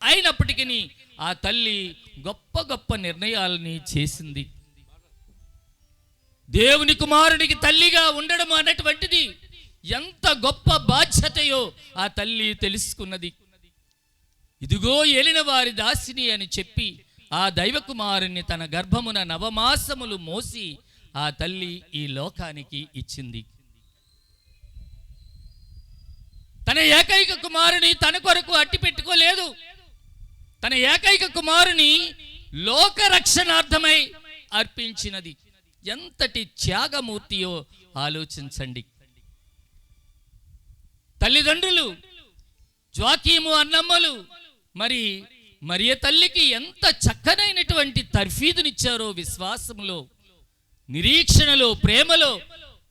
అయినప్పటికీ ఆ తల్లి గొప్ప గొప్ప నిర్ణయాలని చేసింది. దేవుని కుమారుడికి తల్లిగా ఉండడం అన్నటువంటిది ఎంత గొప్ప బాధ్యతయో ఆ తల్లి తెలుసుకున్నది. ఇదిగో ఏలిన వారి దాసిని అని చెప్పి ఆ దైవ కుమారుని తన గర్భమున 9 మాసములు మోసి ఆ తల్లి ఈ లోకానికి ఇచ్చింది. తన ఏకైక కుమారుని తన కొరకు అట్టి పెట్టుకోలేదు. తన ఏకైక కుమారుని లోక రక్షణార్థమై అర్పించినది. ఎంతటి త్యాగమూర్తియో ఆలోచించండి. తల్లిదండ్రులు జ్వాకీము అన్నమ్మలు మరి మరియ తల్లికి ఎంత చక్కనైనటువంటి తర్ఫీదునిచ్చారో, విశ్వాసములో, నిరీక్షణలో, ప్రేమలో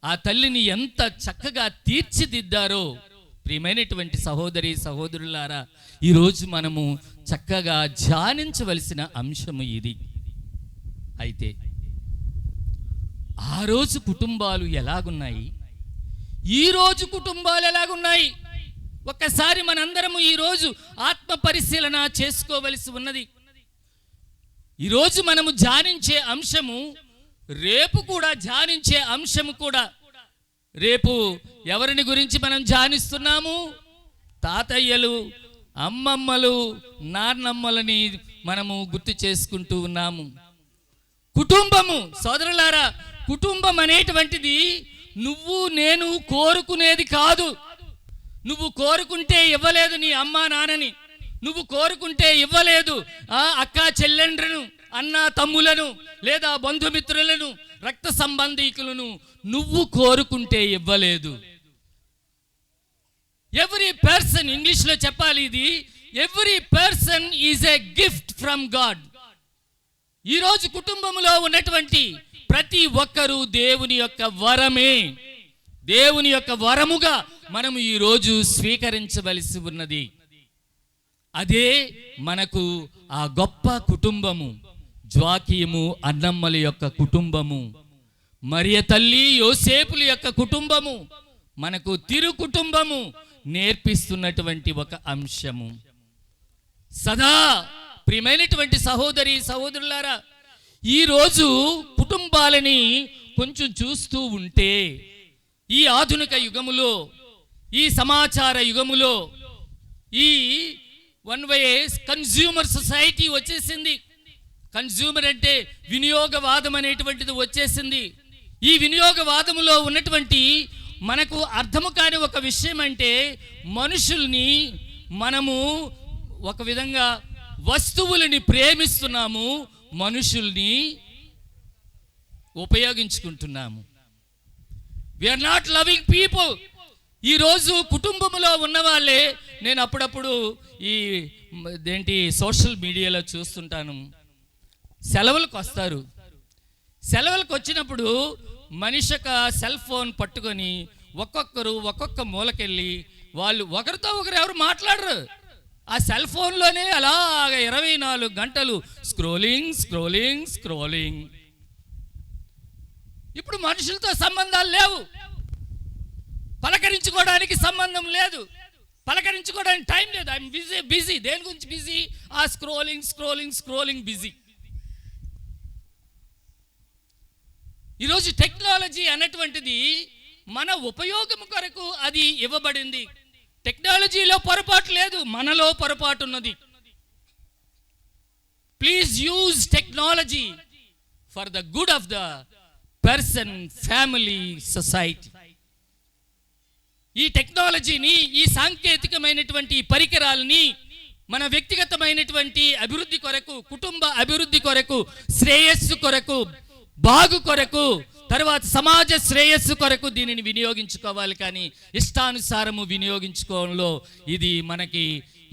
ఆ తల్లిని ఎంత చక్కగా తీర్చిదిద్దారో. ప్రియమైనటువంటి సహోదరి సహోదరులారా, ఈరోజు మనము చక్కగా ధ్యానించవలసిన అంశము ఇది. అయితే ఆ రోజు కుటుంబాలు ఎలాగున్నాయి, ఈరోజు కుటుంబాలు ఎలాగున్నాయి, ఒక్కసారి మనందరము ఈరోజు ఆత్మ పరిశీలన చేసుకోవలసి ఉన్నది. ఈరోజు మనము ధ్యానించే అంశము, రేపు కూడా ధ్యానించే అంశము కూడా. రేపు ఎవరిని గురించి మనం ధ్యానిస్తున్నాము? తాతయ్యలు, అమ్మమ్మలు, నాన్నమ్మలని మనము గుర్తు చేసుకుంటూ ఉన్నాము. కుటుంబము, సోదరులారా, కుటుంబం అనేటువంటిది నువ్వు నేను కోరుకునేది కాదు. నువ్వు కోరుకుంటే ఇవ్వలేదు నీ అమ్మా నాన్నని, నువ్వు కోరుకుంటే ఇవ్వలేదు అక్క చెల్లెండ్రను, అన్న తమ్ములను, లేదా బంధుమిత్రులను, రక్త సంబంధీకులను నువ్వు కోరుకుంటే ఇవ్వలేదు. ఎవ్రీ పర్సన్, ఇంగ్లీష్లో చెప్పాలి ఇది, every person is a gift from God. ఈరోజు కుటుంబంలో ఉన్నటువంటి ప్రతి ఒక్కరూ దేవుని యొక్క వరమే. దేవుని యొక్క వరముగా మనము ఈరోజు స్వీకరించవలసి ఉన్నది. అదే మనకు ఆ గొప్ప కుటుంబము, జ్వాకీయము అన్నమ్మల యొక్క కుటుంబము, మరియ తల్లి యోసేపుల యొక్క కుటుంబము, మనకు తిరు కుటుంబము నేర్పిస్తున్నటువంటి ఒక అంశము. సదా ప్రియమైనటువంటి సహోదరి సహోదరులారా, ఈరోజు కుటుంబాలని కొంచెం చూస్తూ ఉంటే, ఈ ఆధునిక యుగములో, ఈ సమాచార యుగములో, ఈ వన్ వే కన్జ్యూమర్ సొసైటీ వచ్చేసింది. కన్జ్యూమర్ అంటే వినియోగవాదం అనేటువంటిది వచ్చేసింది. ఈ వినియోగవాదములో ఉన్నటువంటి మనకు అర్థము కాని ఒక విషయం అంటే, మనుషుల్ని మనము ఒక విధంగా వస్తువులని ప్రేమిస్తున్నాము, మనుషుల్ని ఉపయోగించుకుంటున్నాము. We are not loving people. ఈరోజు కుటుంబంలో ఉన్న వాళ్ళే, నేను అప్పుడప్పుడు సోషల్ మీడియాలో చూస్తుంటాను, సెలవులకు వస్తారు. సెలవులకు వచ్చినప్పుడు మనిషి ఒక సెల్ ఫోన్ పట్టుకొని ఒక్కొక్కరు ఒక్కొక్క మూలకెళ్ళి వాళ్ళు ఒకరితో ఒకరు ఎవరు మాట్లాడరు. ఆ సెల్ ఫోన్లోనే అలాగ 24 గంటలు స్క్రోలింగ్ స్క్రోలింగ్ స్క్రోలింగ్. ఇప్పుడు మనుషులతో సంబంధాలు లేవు, పలకరించుకోవడానికి సంబంధం లేదు, పలకరించుకోవడానికి టైం లేదు. I'm busy. దేని గురించి బిజీ? ఆ స్క్రోలింగ్ స్క్రోలింగ్ స్క్రోలింగ్ బిజీ. ఈరోజు టెక్నాలజీ అన్నటువంటిది మన ఉపయోగం కొరకు అది ఇవ్వబడింది. టెక్నాలజీలో పొరపాటు లేదు, మనలో పొరపాటు ఉన్నది. Please use technology for the good of the person, family, society. ఈ టెక్నాలజీని, ఈ సాంకేతికమైనటువంటి పరికరాలని మన వ్యక్తిగతమైనటువంటి అభివృద్ధి కొరకు, కుటుంబ అభివృద్ధి కొరకు, శ్రేయస్సు కొరకు, బాగు కొరకు, తర్వాత సమాజ శ్రేయస్సు కొరకు దీనిని వినియోగించుకోవాలి. కానీ ఇష్టానుసారము వినియోగించుకోవడంలో ఇది మనకి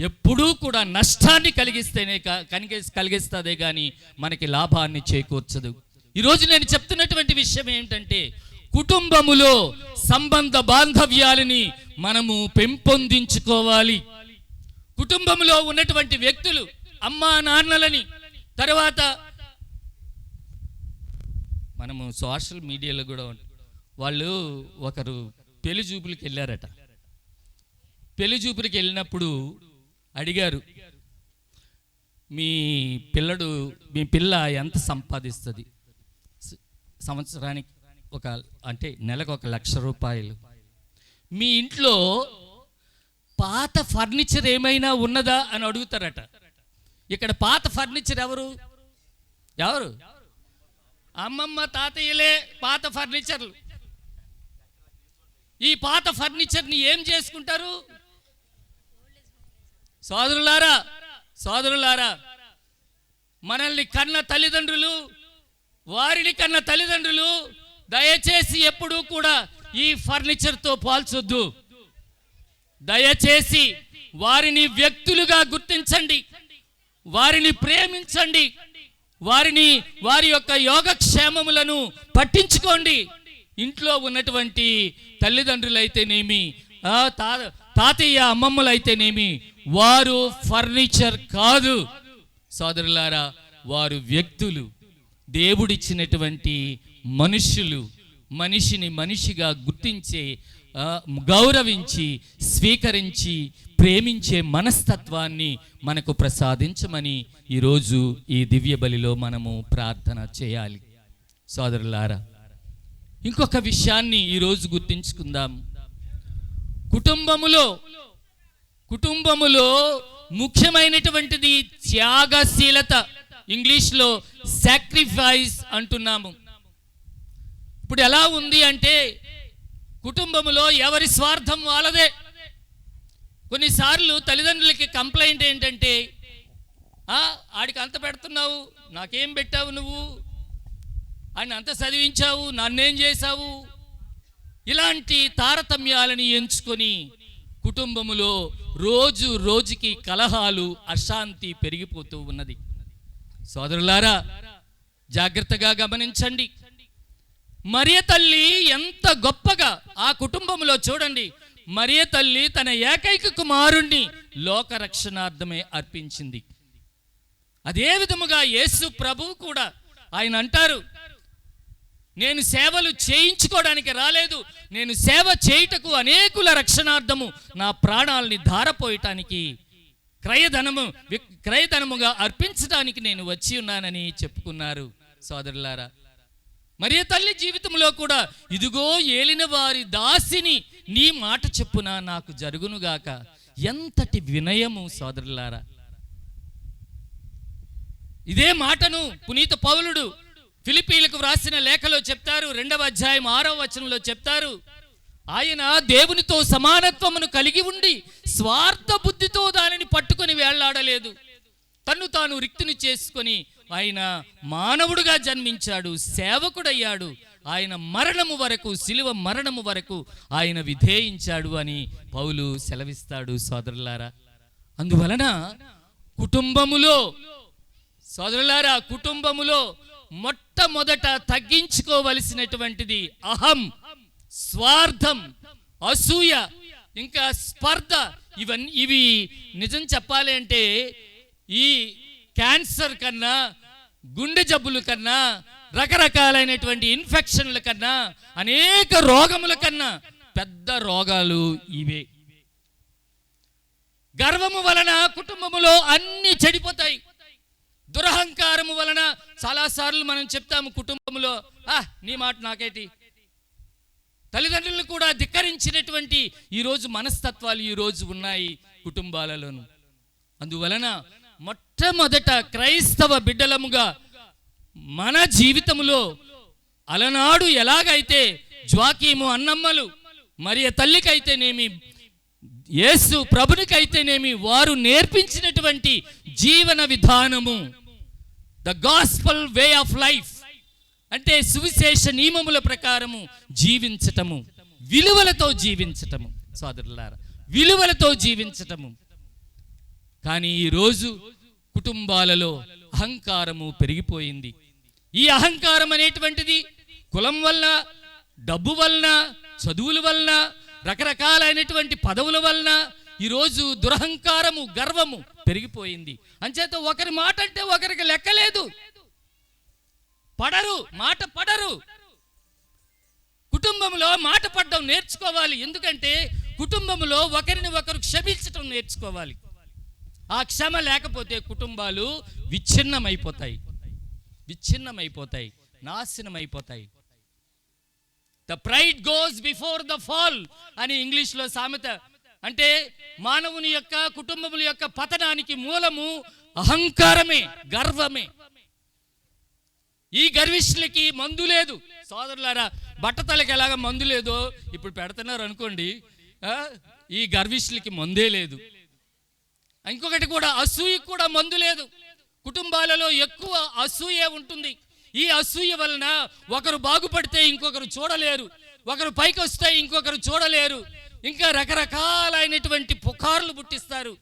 ఎప్పుడూ కూడా నష్టాన్ని కలిగిస్తుందే కానీ మనకి లాభాన్ని చేకూర్చదు. ఈరోజు నేను చెప్తున్నటువంటి విషయం ఏంటంటే, కుటుంబములో సంబంధ బాంధవ్యాలని మనము పెంపొందించుకోవాలి. కుటుంబంలో ఉన్నటువంటి వ్యక్తులు, అమ్మా నాన్నలని, తర్వాత మనము సోషల్ మీడియాలో కూడా వాళ్ళు ఒకరు పెళ్లి చూపులకి వెళ్ళారట. పెళ్లి చూపులకి వెళ్ళినప్పుడు అడిగారు, మీ పిల్ల ఎంత సంపాదిస్తుంది? సంవత్సరానికి అంటే నెలకు 1,00,000 రూపాయలు. మీ ఇంట్లో పాత ఫర్నిచర్ ఏమైనా ఉన్నదా అని అడుగుతారట. ఇక్కడ పాత ఫర్నిచర్ ఎవరు? అమ్మమ్మ తాతయ్యలే పాత ఫర్నిచర్లు. ఈ పాత ఫర్నిచర్ని ఏం చేసుకుంటారు? సోదరులారా, మనల్ని కన్న తల్లిదండ్రులు, వారిని కన్న తల్లిదండ్రులు దయచేసి ఎప్పుడూ కూడా ఈ ఫర్నిచర్తో పోల్చొద్దు. దయచేసి వారిని వ్యక్తులుగా గుర్తించండి, వారిని ప్రేమించండి, వారి యొక్క యోగక్షేమములను పట్టించుకోండి. ఇంట్లో ఉన్నటువంటి తల్లిదండ్రులైతేనేమి, తాతయ్య అమ్మమ్మలైతేనేమి, వారు ఫర్నిచర్ కాదు సోదరులారా, వారు వ్యక్తులు, దేవుడిచ్చినటువంటి మనుష్యులు. మనిషిని మనిషిగా గుర్తించే గౌరవించి స్వీకరించి ప్రేమించే మనస్తత్వాన్ని మనకు ప్రసాదించమని ఈరోజు ఈ దివ్య బలిలో మనము ప్రార్థన చేయాలి. సోదరులారా, ఇంకొక విషయాన్ని ఈరోజు గుర్తించుకుందాం. కుటుంబములో ముఖ్యమైనటువంటిది త్యాగశీలత. ఇంగ్లీష్లో సాక్రిఫైస్ అంటున్నాము. ఇప్పుడు ఎలా ఉంది అంటే కుటుంబములో ఎవరి స్వార్థం వాళ్ళదే. కొన్నిసార్లు తల్లిదండ్రులకి కంప్లైంట్ ఏంటంటే, ఆడికి అంత పెడుతున్నావు, నాకేం పెట్టావు నువ్వు, ఆయన అంత చదివించావు, నన్నేం చేశావు, ఇలాంటి తారతమ్యాలని ఎంచుకొని కుటుంబములో రోజు రోజుకి కలహాలు, అశాంతి పెరిగిపోతూ ఉన్నది. సోదరులారా, జాగ్రత్తగా గమనించండి. మరియ తల్లి ఎంత గొప్పగా ఆ కుటుంబంలో చూడండి, మరియ తల్లి తన ఏకైక కుమారుణ్ణి లోకరక్షణార్థమే అర్పించింది. అదే విధముగా యేసు ప్రభువు కూడా ఆయన అంటారు, నేను సేవలు చేయించుకోవడానికి రాలేదు, నేను సేవ చేయుటకు అనేకుల రక్షణార్థము నా ప్రాణాలని ధారపోయటానికి క్రయధనముగా అర్పించడానికి నేను వచ్చి ఉన్నానని చెప్పుకున్నారు. సోదరులారా, మరియ తల్లి జీవితంలో కూడా ఇదిగో ఏలిన వారి దాసిని, నీ మాట చెప్పున నాకు జరుగునుగాక. ఎంతటి వినయము సోదరులారా. ఇదే మాటను పునీత పౌలుడు ఫిలిప్పీలకు వ్రాసిన లేఖలో చెప్తారు. 2వ అధ్యాయం 6వ వచనంలో చెప్తారు, ఆయన దేవునితో సమానత్వమును కలిగి ఉండి స్వార్థ బుద్ధితో దానిని పట్టుకొని వేళ్లాడలేదు. తన్ను తాను రిక్తిని చేసుకొని ఆయన మానవుడుగా జన్మించాడు, సేవకుడయ్యాడు. ఆయన మరణము వరకు, శిలువ మరణము వరకు ఆయన విధేయించాడు అని పౌలు సెలవిస్తాడు. సోదరులారా, అందువలన కుటుంబములో మొట్టమొదట తగ్గించుకోవలసినటువంటిది అహం, స్వార్థం, అసూయ, ఇంకా స్పర్ధ. ఇవి నిజం చెప్పాలి అంటే ఈ క్యాన్సర్ కన్నా, గుండె జబ్బుల కన్నా, రకరకాలైనటువంటి ఇన్ఫెక్షన్ల కన్నా, అనేక రోగముల కన్నా పెద్ద రోగాలు ఇవే. గర్వము వలన కుటుంబములో అన్ని చెడిపోతాయి. దురహంకారము వలన చాలాసార్లు మనం చెప్తాము కుటుంబంలో, నీ మాట నాకేటి. తల్లిదండ్రులను కూడా ధిక్కరించినటువంటి ఈరోజు మనస్తత్వాలు ఈరోజు ఉన్నాయి కుటుంబాలలోను. అందువలన మొట్టమొదట క్రైస్తవ బిడ్డలముగా మన జీవితములో అలనాడు ఎలాగైతే జ్వాకీము అన్నమ్మలు, మరియ తల్లికైతేనేమి, యేసు ప్రభునికైతేనేమి వారు నేర్పించినటువంటి జీవన విధానము, the gospel way of life అంటే సువిశేష నియమముల ప్రకారము జీవించటము, విలువలతో జీవించటము. సోదరులారా, విలువలతో జీవించటము. కానీ ఈరోజు కుటుంబాలలో అహంకారము పెరిగిపోయింది. ఈ అహంకారం అనేటువంటిది కులం వలన, డబ్బు వలన, చదువుల వలన, రకరకాలైనటువంటి పదవుల వలన ఈరోజు దురహంకారము, గర్వము పెరిగిపోయింది. అంచేత ఒకరి మాట అంటే ఒకరికి లెక్కలేదు, మాట పడరు. కుటుంబంలో మాట పడడం నేర్చుకోవాలి. ఎందుకంటే కుటుంబంలో ఒకరిని ఒకరు క్షమించటం నేర్చుకోవాలి. ఆ క్షమ లేకపోతే కుటుంబాలు విచ్ఛిన్నమైపోతాయి, నాశనమైపోతాయి. The pride goes before the fall అని ఇంగ్లీష్లో సామెత. అంటే మానవుని యొక్క, కుటుంబముల యొక్క పతనానికి మూలము అహంకారమే, గర్వమే. ఈ గర్విష్ఠులకి మందు లేదు. సోదరులారా, బట్టతలకి ఎలాగ మందు లేదో ఇప్పుడు పెడుతున్నారు అనుకోండి, ఈ గర్విష్ఠులకి మందే లేదు. ఇంకొకటి కూడా, అసూయకు కూడా మందు లేదు. కుటుంబాలలో ఎక్కువ అసూయ ఉంటుంది. ఈ అసూయ వలన ఒకరు బాగుపడితే ఇంకొకరు చూడలేరు, ఒకరు పైకి వస్తే ఇంకొకరు చూడలేరు. ఇంకా రకరకాలైనటువంటి పుకార్లు పుట్టిస్తారు.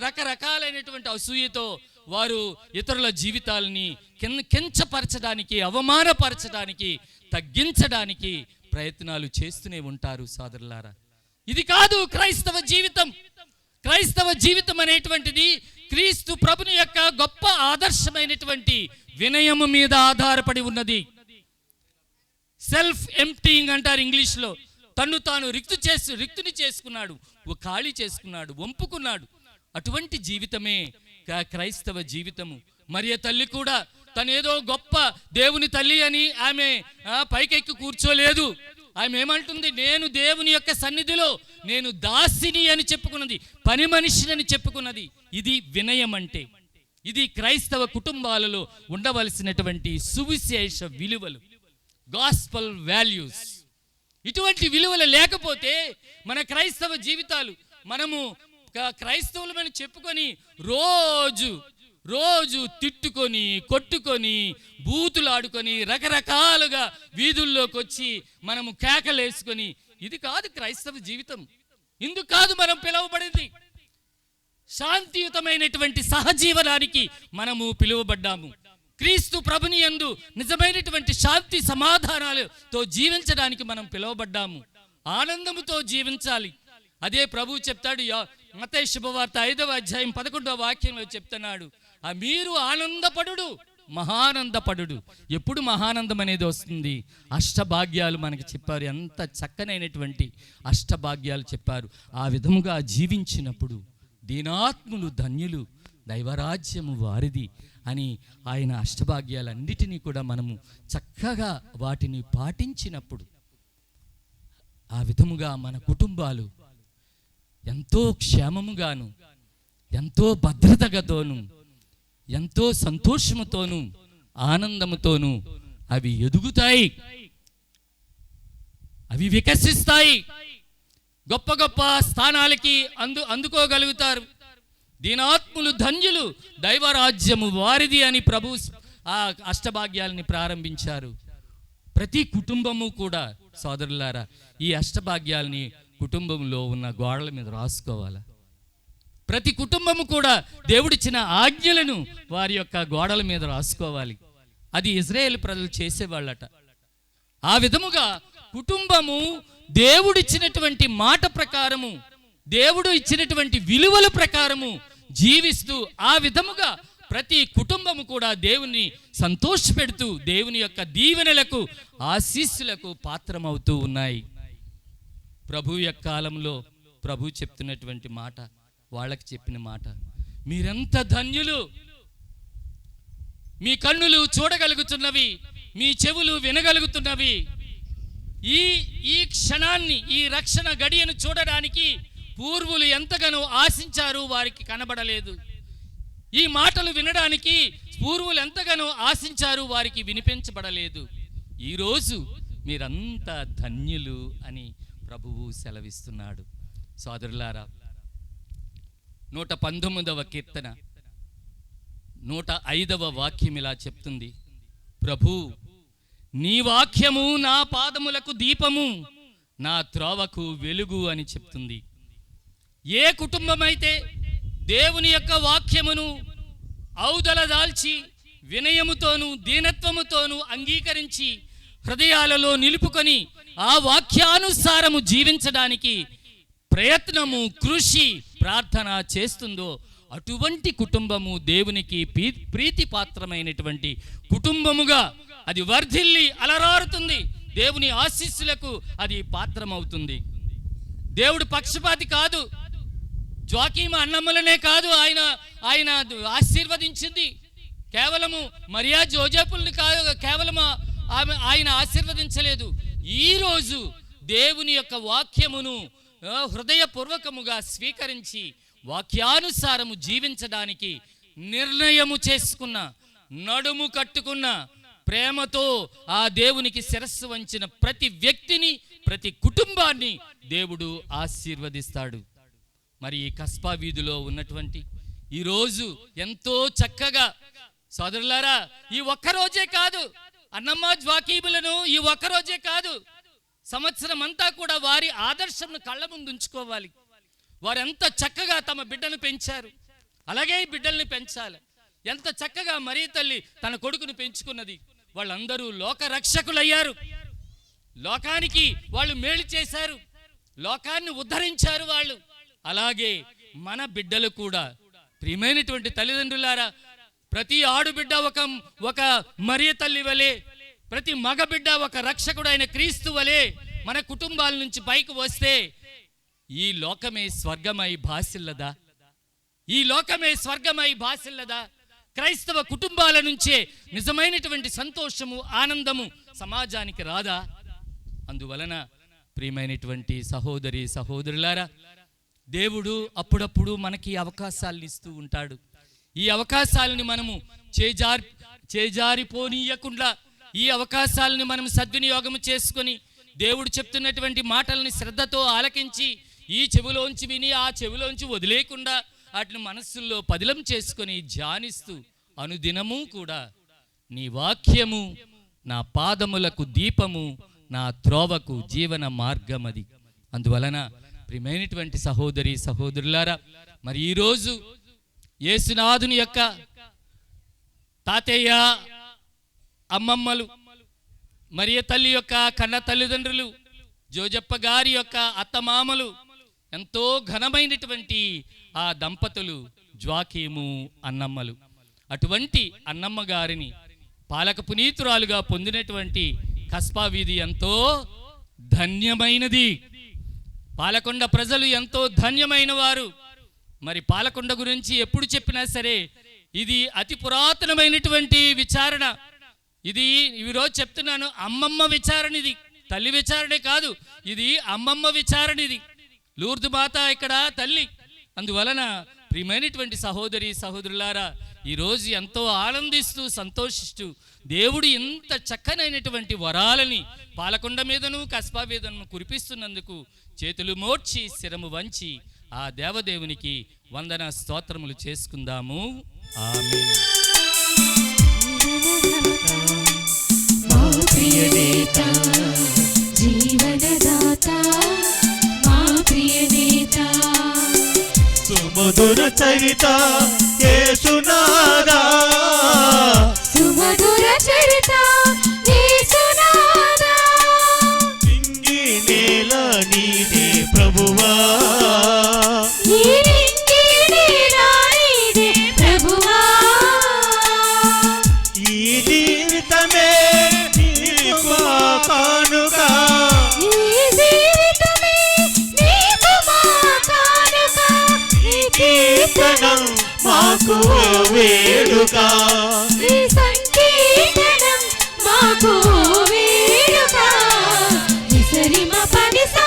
రకరకాలైనటువంటి అసూయతో వారు ఇతరుల జీవితాలని కించపరచడానికి, అవమానపరచడానికి, తగ్గించడానికి ప్రయత్నాలు చేస్తూనే ఉంటారు. సోదరులారా, ఇది కాదు క్రైస్తవ జీవితం. క్రైస్తవ జీవితం అనేటువంటిది క్రీస్తు ప్రభుని యొక్క గొప్ప ఆదర్శమైనటువంటి వినయము మీద ఆధారపడి ఉన్నది. సెల్ఫ్ ఎంప్టీయింగ్ అంటారు ఇంగ్లీష్లో. తన్ను తాను రిక్తుని చేసుకున్నాడు, ఖాళీ చేసుకున్నాడు, వంపుకున్నాడు. అటువంటి జీవితమే క్రైస్తవ జీవితము. మరియ తల్లి కూడా తనేదో గొప్ప దేవుని తల్లి అని ఆమె పైకెక్కి కూర్చోలేదు. ఆమె ఏమంటుంది? నేను దేవుని యొక్క సన్నిధిలో నేను దాసిని అని చెప్పుకున్నది, పని మనిషిని చెప్పుకున్నది. ఇది వినయం అంటే. ఇది క్రైస్తవ కుటుంబాలలో ఉండవలసినటువంటి సువిశేష విలువలు, గాస్పల్ వాల్యూస్. ఇటువంటి విలువలు లేకపోతే మన క్రైస్తవ జీవితాలు, మనము క్రైస్తవులమని చెప్పుకొని రోజు తిట్టుకొని, కొట్టుకొని, బూతులాడుకొని, రకరకాలుగా వీధుల్లోకి వచ్చి మనము కేకలేసుకొని, ఇది కాదు క్రైస్తవ జీవితం. ఇందుకు కాదు మనం పిలువబడింది. శాంతియుతమైనటువంటి సహజీవనానికి మనము పిలువబడ్డాము. క్రీస్తు ప్రభుని యందు నిజమైనటువంటి శాంతి సమాధానాలతో జీవించడానికి మనం పిలువబడ్డాము. ఆనందముతో జీవించాలి. అదే ప్రభు చెప్తాడు. మత్తయి శుభవార్త 5వ అధ్యాయం 11వ వాక్యంలో చెప్తున్నాడు, మీరు ఆనందపడుడు, మహానందపడుడు. ఎప్పుడు మహానందం అనేది వస్తుంది? అష్టభాగ్యాలు మనకి చెప్పారు. ఎంత చక్కనైనటువంటి అష్టభాగ్యాలు చెప్పారు. ఆ విధముగా జీవించినప్పుడు దీనాత్ములు ధన్యులు, దైవరాజ్యము వారిది అని ఆయన అష్టభాగ్యాలన్నిటినీ కూడా మనము చక్కగా వాటిని పాటించినప్పుడు ఆ విధముగా మన కుటుంబాలు ఎంతో క్షేమముగాను, ఎంతో భద్రతగాతోను, ఎంతో సంతోషముతోను, ఆనందముతోను అవి ఎదుగుతాయి, అవి వికసిస్తాయి, గొప్ప గొప్ప స్థానాలకి అందుకోగలుగుతారు. దీనాత్ములు ధన్యులు, దైవరాజ్యము వారిది అని ప్రభు ఆ అష్టభాగ్యాలని ప్రారంభించారు. ప్రతి కుటుంబము కూడా సోదరులారా ఈ అష్టభాగ్యాలని కుటుంబంలో ఉన్న గోడల మీద రాసుకోవాలి. ప్రతి కుటుంబము కూడా దేవుడిచ్చిన ఆజ్ఞలను వారి యొక్క గోడల మీద రాసుకోవాలి. అది ఇజ్రాయేల్ ప్రజలు చేసేవాళ్ళట. ఆ విధముగా కుటుంబము దేవుడిచ్చినటువంటి మాట ప్రకారము, దేవుడు ఇచ్చినటువంటి విలువల ప్రకారము జీవిస్తూ ఆ విధముగా ప్రతి కుటుంబము కూడా దేవుని సంతోషపెడుతూ దేవుని యొక్క దీవెనలకు, ఆశీస్సులకు పాత్రమవుతూ ఉన్నాయి. ప్రభు యొక్క కాలంలో ప్రభు చెప్తున్నటువంటి మాట, వాళ్ళకి చెప్పిన మాట, మీరెంత ధన్యులు, మీ కన్నులు చూడగలుగుతున్నవి, మీ చెవులు వినగలుగుతున్నవి. ఈ క్షణాన్ని, ఈ రక్షణ గడియను చూడడానికి పూర్వులు ఎంతగానో ఆశించారు, వారికి కనబడలేదు. ఈ మాటలు వినడానికి పూర్వులు ఎంతగానో ఆశించారు, వారికి వినిపించబడలేదు. ఈరోజు మీరంతా ధన్యులు అని ప్రభువు సెలవిస్తున్నాడు. సోదరులారా, 119వ కీర్తన 105వ వాక్యం ఇలా చెప్తుంది, ప్రభు నీ వాక్యము నా పాదములకు దీపము, నా త్రోవకు వెలుగు అని చెప్తుంది. ఏ కుటుంబమైతే దేవుని యొక్క వాక్యమును ఔదల దాల్చి వినయముతోనూ దీనత్వముతోనూ అంగీకరించి హృదయాలలో నిలుపుకొని ఆ వాక్యానుసారము జీవించడానికి ప్రయత్నము, కృషి, ప్రార్థన చేస్తుందో అటువంటి కుటుంబము దేవునికి ప్రీతిపాత్రమైనటువంటి కుటుంబముగా అది వర్ధిల్లి అలరారుతుంది. దేవుని ఆశీస్సులకు అది పాత్రమవుతుంది. దేవుడు పక్షపాతి కాదు. జోకీమ అన్నమ్మలనే కాదు ఆయన ఆశీర్వదించింది. కేవలము మరియా జోజేపుల్ని కాదు కేవలము ఆయన ఆశీర్వదించలేదు. ఈరోజు దేవుని యొక్క వాక్యమును హృదయపూర్వకముగా స్వీకరించి వాక్యానుసారము జీవించడానికి నిర్ణయము చేసుకున్న, నడుము కట్టుకున్న, ప్రేమతో ఆ దేవునికి శిరస్సు వంచిన ప్రతి వ్యక్తిని, ప్రతి కుటుంబాన్ని దేవుడు ఆశీర్వదిస్తాడు. మరి ఈ కస్బా వీధిలో ఉన్నటువంటి ఈరోజు ఎంతో చక్కగా సోదరులారా, ఈ ఒక్కరోజే కాదు, అన్నమ్మ జ్వాకీబులను ఈ ఒక్కరోజే కాదు, సంవత్సరం అంతా కూడా వారి ఆదర్శంను కళ్ళ ముందు ఉంచుకోవాలి. వారు ఎంత చక్కగా తమ బిడ్డను పెంచారు, అలాగే ఈ బిడ్డల్ని పెంచాలి. ఎంత చక్కగా మరీ తల్లి తన కొడుకును పెంచుకున్నది. వాళ్ళందరూ లోక రక్షకులయ్యారు. లోకానికి వాళ్ళు మేలు చేశారు, లోకాన్ని ఉద్ధరించారు వాళ్ళు. అలాగే మన బిడ్డలు కూడా, ప్రియమైనటువంటి తల్లిదండ్రులారా, ప్రతి ఆడుబిడ్డ ఒక మరియ తల్లి వలె, ప్రతి మగబిడ్డ ఒక రక్షకుడైన క్రీస్తు వలె మన కుటుంబాల నుంచి పైకి వస్తే ఈ లోకమే స్వర్గమై భాసిల్లదా? ఈ లోకమే స్వర్గమై భాసిల్లదా? క్రైస్తవ కుటుంబాల నుంచే నిజమైనటువంటి సంతోషము, ఆనందము సమాజానికి రాదా? అందువలన ప్రియమైనటువంటి సహోదరి సహోదరులారా, దేవుడు అప్పుడప్పుడు మనకి అవకాశాలను ఇస్తూ ఉంటాడు. ఈ అవకాశాలని మనము చేజారిపోనీయకుండా ఈ అవకాశాలని మనం సద్వినియోగం చేసుకొని దేవుడు చెప్తున్నటువంటి మాటల్ని శ్రద్ధతో ఆలకించి ఈ చెవిలోంచి విని ఆ చెవిలోంచి వదిలేకుండా వాటిని మనస్సుల్లో పదిలం చేసుకొని ధ్యానిస్తూ అనుదినము కూడా నీ వాక్యము నా పాదములకు దీపము, నా త్రోవకు జీవన మార్గమది. అందువలన ప్రియమైనటువంటి సహోదరి సహోదరులారా, మరి ఈరోజు యేసునాథుని యొక్క తాతయ్య, అమ్మమ్మలు, మరియ తల్లి యొక్క కన్న తల్లిదండ్రులు, జోజప్ప గారి యొక్క అత్తమామలు, ఎంతో ఘనమైనటువంటి ఆ దంపతులు జ్వాకీము అన్నమ్మలు. అటువంటి అన్నమ్మ గారిని పాలక పునీతురాలుగా పొందినటువంటి కస్పా వీధి ఎంతో ధన్యమైనది. పాలకొండ ప్రజలు ఎంతో ధన్యమైన వారు. మరి పాలకొండ గురించి ఎప్పుడు చెప్పినా సరే ఇది అతి పురాతనమైనటువంటి విచారణ. ఇది ఈరోజు చెప్తున్నాను, అమ్మమ్మ విచారణ. ఇది తల్లి విచారణే కాదు, ఇది అమ్మమ్మ విచారణ. ఇది లూర్దు మాత ఇక్కడ తల్లి. అందువలన ప్రియమైనటువంటి సహోదరి సహోదరులారా, ఈరోజు ఎంతో ఆనందిస్తూ సంతోషిస్తూ దేవుడు ఇంత చక్కనైనటువంటి వరాలని పాలకొండ మీదను కస్పా మీదను కురిపిస్తున్నందుకు చేతులు మోడ్చి శిరము వంచి ఆ దేవదేవునికి వందన స్తోత్రములు చేసుకుందాము. ఆమేన్. మా ప్రియనేత, జీవనదాత, మా ప్రియనేత, సుమధుర చరిత యేసునాదా, సుమధుర చరిత యేసునాదా, నింగి నేల నీదే ప్రభువా, ఈ నింగి నేల నీదే ప్రభువా, ఈ జీవితమే నీకు కానుక, ఈ జీవితమే నీకు మా కానుక, ఈ కీర్తనం మాకు వేడుక, ఈ సంకీర్తనం మాకు వేడుక. నిసరి మ పనిసా,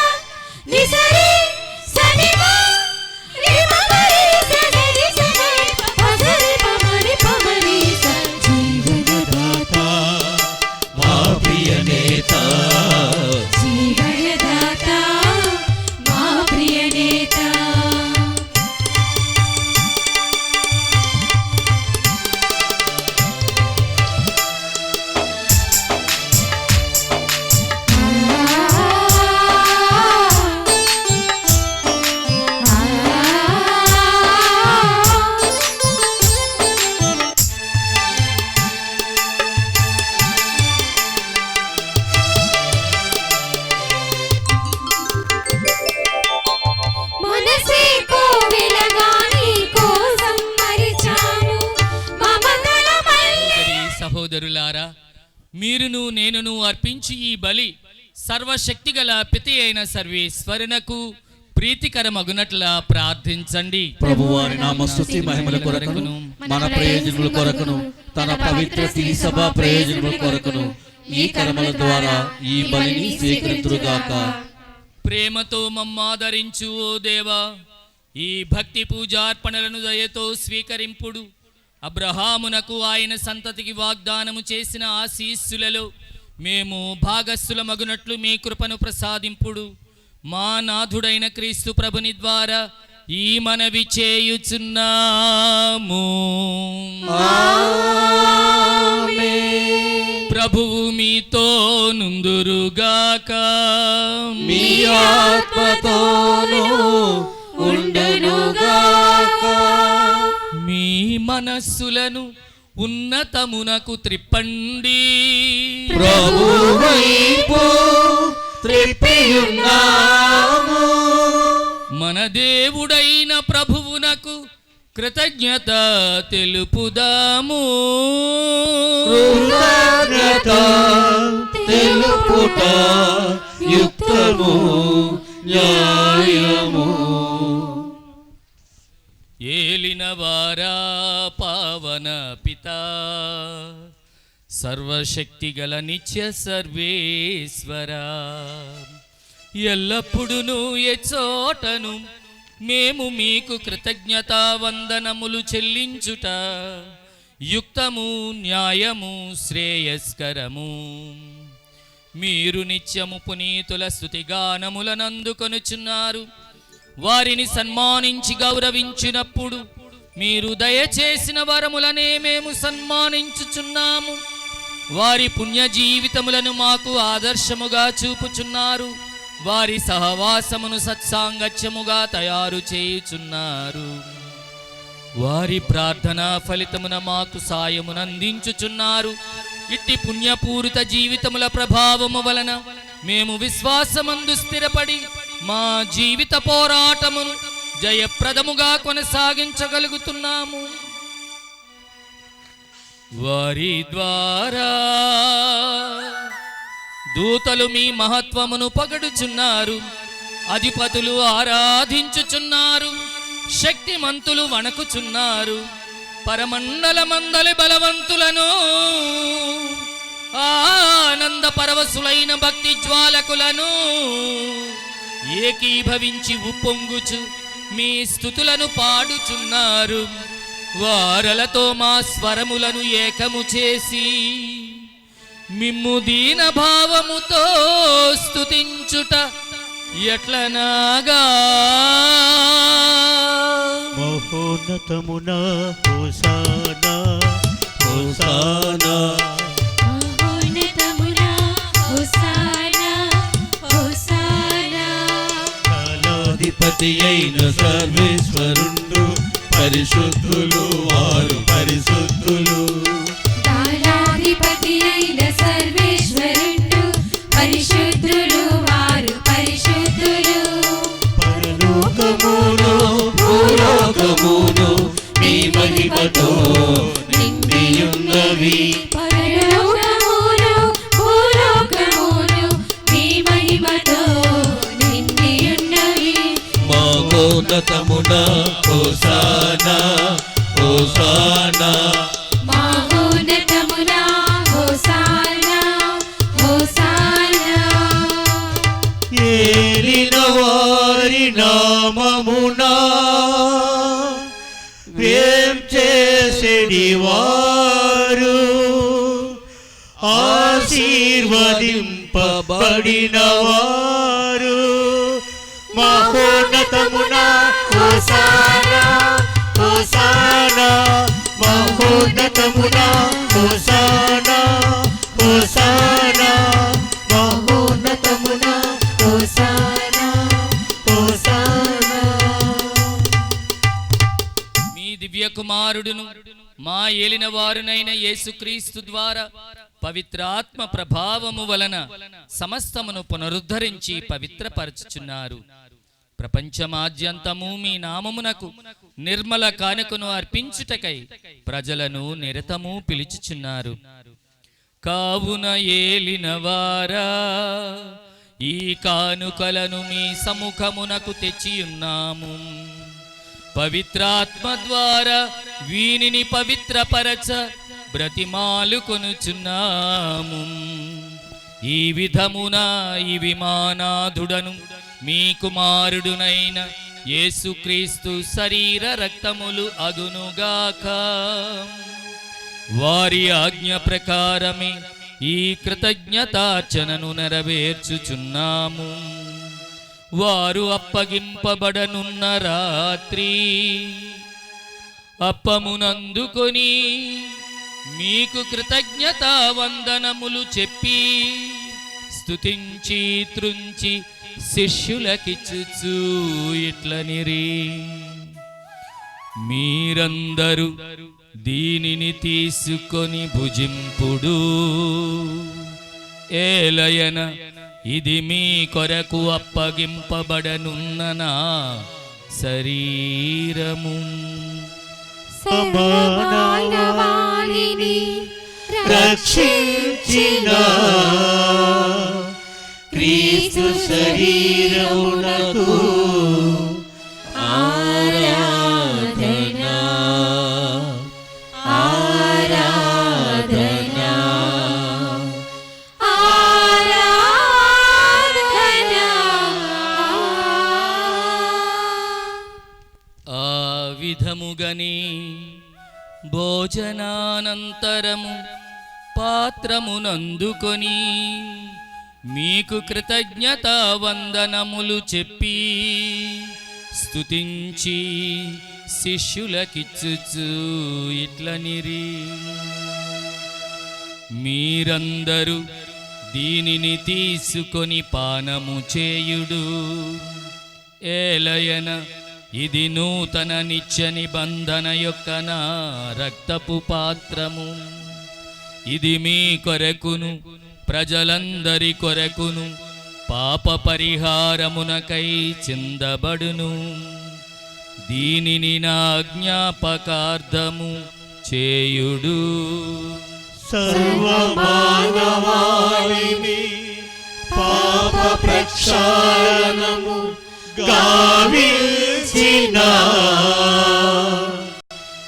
నిసరి సనిమా, రిమ మరి సగరి సగరి పగరి పమరి పమరి స. జీవనదాత, మా ప్రియనేత, జీవనదాత, మా ప్రియనేత. మనసే కోవెలగా నీ కోసం మరిచాము మమతలమల్లె. సహోదరులారా, మీరును నేనును అర్పించి ఈ బలి సర్వశక్తిగల పితి అయిన సర్వేశ్వరునకు ప్రీతికరమగునట్లా ప్రార్థించండి. ప్రభువారి నామస్తుతి మహిమల కొరకును మన ప్రయోజనముల కొరకును తన పవిత్ర తిరుసభ ప్రయోజనముల కొరకును ఈ కర్మల ద్వారా ఈ బలిని స్వీకరించుగాక. ప్రేమతో మమ్మాదరించు ఓ దేవా, ఈ భక్తి పూజార్పణలను దయతో స్వీకరింపుడు. అబ్రహామునకు ఆయన సంతతికి వాగ్దానము చేసిన ఆశీస్సులలో మేము భాగస్థులమగునట్లు మీ కృపను ప్రసాదింపుడు. మా నాథుడైన క్రీస్తు ప్రభుని ద్వారా ఈ మనవి చేయుచున్నాము. ప్రభువు మీతో నుందురుగాక, మీ ఆత్మతోను ఉండునుగాక. మీ మనస్సులను ఉన్నతమునకు త్రిప్పండి. ప్రభు వైపు త్రిప్పియున్నాము. మన దేవుడైన ప్రభువునకు కృతజ్ఞత తెలుపుదాము. కృతజ్ఞత తెలుపుట యుక్త యుక్తము న్యాయము. ఏలినవారా పావన పిత సర్వశక్తిగల నిత్య సర్వేశ్వరా, ఎల్లప్పుడును ఎచ్చోటను మేము మీకు కృతజ్ఞతా వందనములు చెల్లించుట యుక్తము న్యాయము శ్రేయస్కరము. మీరు నిత్యము పునీతుల స్తుతిగానములనందుకొనుచున్నారు. వారిని సన్మానించి గౌరవించినప్పుడు మీరు దయచేసిన వరములనే మేము సన్మానించుచున్నాము. వారి పుణ్య జీవితములను మాకు ఆదర్శముగా చూపుచున్నారు. వారి సహవాసమును సత్సాంగత్యముగా తయారు చేయుచున్నారు. వారి ప్రార్థనా ఫలితమున మాకు సాయమునందించుచున్నారు. ఇట్టి పుణ్యపూరిత జీవితముల ప్రభావము వలన మేము విశ్వాసమందు స్థిరపడి మా జీవిత పోరాటమును జయప్రదముగా కొనసాగించగలుగుతున్నాము. వారి ద్వారా దూతలు మీ మహత్వమును పొగడుచున్నారు. అధిపతులు ఆరాధించుచున్నారు. శక్తిమంతులు వణకుచున్నారు. పరమండలమందలి బలవంతులను ఆనంద పరవశులైన భక్తి జ్వాలకులను ఏకీభవించి ఉప్పొంగుచు మీ స్తుతులను పాడుచున్నారు. వారలతో మా స్వరములను ఏకము చేసి మిమ్ము దీన భావముతో స్తుతించుట ఎట్లనాగా. మహోన్నతమున హోసానా హోసానా, మహోన్నతమునా హోసానా హోసానా. కాలాధిపతి అయిన సర్వేశ్వరుండు పరిశుద్ధులు వారు పరిశుద్ధులు. కాలాధిపతి అయిన సర్వేశ్వరుడు పరిశుద్ధులు వారు పరిశుద్ధులు. పరలోకమును భూలోకమును మీ మహిమతో నిండియున్నవి. పరలోకమును భూలోకమును మీ మహిమతో నిండియున్నవి. మహోన్నతమున హోసానా హోసానా, మహోన్నతమునా హోసానా హోసానా. ఏలిన వారి నామమునా వేం చేసెడి వారు ఆశీర్వదింపబడిన వారు. మహోన్నతమునా హోసానా హోసానా, మహోన్నతమునా హోసానా హోసానా, మహోన్నతమునా హోసానా హోసానా. మీ దివ్య కుమారుడును మా ఏలిన వారునైన యేసుక్రీస్తు ద్వారా పవిత్రాత్మ ప్రభావము వలన సమస్తమును పునరుద్ధరించి పవిత్రపరచుచున్నారు. ప్రపంచమాద్యంతము మీ నామమునకు నిర్మల కానుకను అర్పించుటకై ప్రజలను నిరతము పిలుచుచున్నారు. కావున ఏలినవారా, ఈ కానుకలను మీ సముఖమునకు తెచ్చియున్నాము. పవిత్రాత్మ ద్వారా వీనిని పవిత్రపరచ బ్రతిమాలుకొనుచున్నాము. ఈ విధమున ఈ విమానాధుడను మీ కుమారుడునైన యేసుక్రీస్తు శరీర రక్తములు అగునుగాక. వారి ఆజ్ఞ ప్రకారమే ఈ కృతజ్ఞతార్చనను నెరవేర్చుచున్నాము. వారు అప్పగింపబడనున్న రాత్రి అప్పమునందుకొని మీకు కృతజ్ఞతా వందనములు చెప్పి స్తుతించి త్రుంచి శిష్యులకిచ్చుచు ఇట్లనిరి, మీరందరూ దీనిని తీసుకొని భుజింపుడు. ఏలయన ఇది మీ కొరకు అప్పగింపబడనున్న నా శరీరము. సర్వమానవాళిని రక్షించిన క్రీస్తు శరీరమునకు ఆరాధన ఆరాధన ఆ విధముగని భోజనానంతరము పాత్రమునందుకొని మీకు కృతజ్ఞత వందనములు చెప్పి స్తుతించి శిష్యులకిచ్చుచు ఇట్లనిరి, మీరందరూ దీనిని తీసుకొని పానము చేయుడు. ఏలయన ఇది నూతన నిత్య నిబంధన యొక్క నా రక్తపు పాత్రము. ఇది మీ కొరకును ప్రజలందరి కొరకును పాప పరిహారమునకై చిందబడును. దీనిని నా జ్ఞాపకార్థము చేయుడు. సర్వమానవాళిని పాప ప్రక్షాళనము గావించిన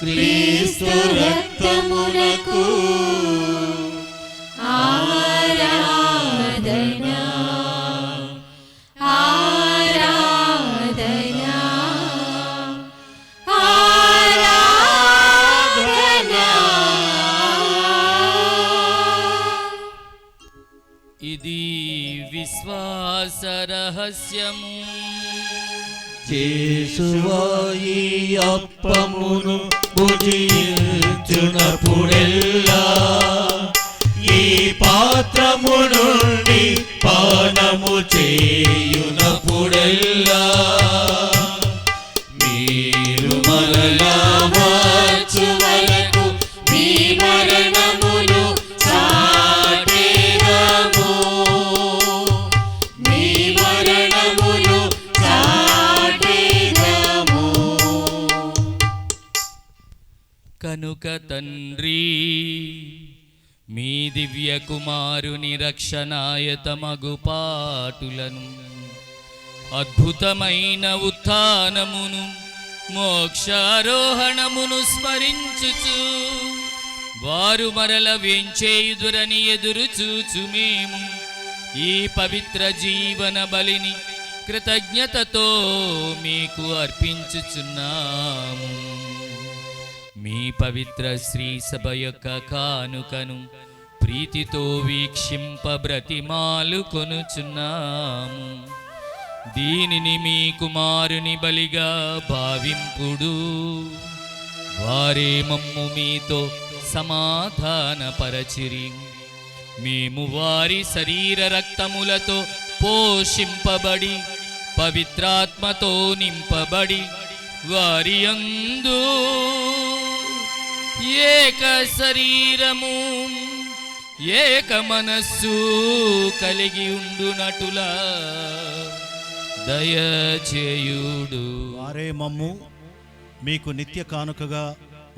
క్రీస్తు రక్తమునకు ఆరాధన ఆరాధన ఆరాధన. ఇది విశ్వాస రహస్యము. యేసువాయి అప్పమును భుజించునప్పుడెల్లా ఈ పాత్రము నుండి పానము చేయునప్పుడెల్లా మీరు మరలా వచ్చు వరకు మీ మరణమును చాటెదము. మీ మరణమును చాటెదము. కనుక తండ్రి, మీ దివ్య కుమారుని రక్షణాయతమగు పాటులను, అద్భుతమైన ఉత్థానమును, మోక్షారోహణమును స్మరించుచు వారు మరల వేంచేయుదురని ఎదురు చూచు మేము ఈ పవిత్ర జీవన బలిని కృతజ్ఞతతో మీకు అర్పించుచున్నాము. మీ పవిత్ర శ్రీ సభ యొక్క కానుకను ప్రీతితో వీక్షింప బ్రతిమాలు కొనుచున్నాము. దీనిని మీ కుమారుని బలిగా భావింపుడు. వారే మమ్ము మీతో సమాధానపరచిరి. మేము వారి శరీర రక్తములతో పోషింపబడి పవిత్రాత్మతో నింపబడి వారి యందు ఏక శరీరము ఏక మనస్సు కలిగి ఉండునటులా దయచేయుడు. వారే మమ్ము మీకు నిత్య కానుకగా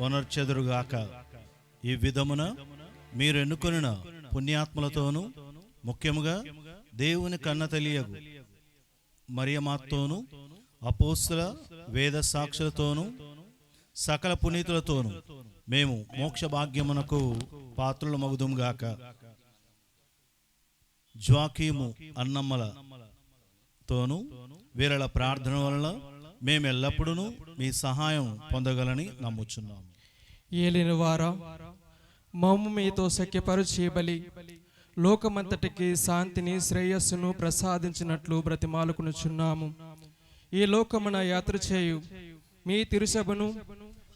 వనర్చెదురుగాక. ఈ విధమున మీరు ఎన్నుకొనిన పుణ్యాత్మలతోనూ ముఖ్యముగా దేవుని కన్న తెలియగు మరియమాతోనూ అపోస్తుల వేద సాక్షులతోనూ సకల పునీతులతోనూ మేము మోక్ష భాగ్యమునకు పాత్రుల మగుదుముగాక. జ్వాకీము అన్నమ్మల తోను వీరల ప్రార్థన వలన మేము ఎల్లప్పుడూ మీ సహాయం పొందగలని నమ్ముచున్నాము. ఏలిన వారా, మమ్ము మీతో సఖ్యపరుచే బలి లోకమంతటికి శాంతిని శ్రేయస్సును ప్రసాదించినట్లు బ్రతిమాలుకునుచున్నాము. ఈ లోకమున యాత్ర చేయు మీ తిరుసభను,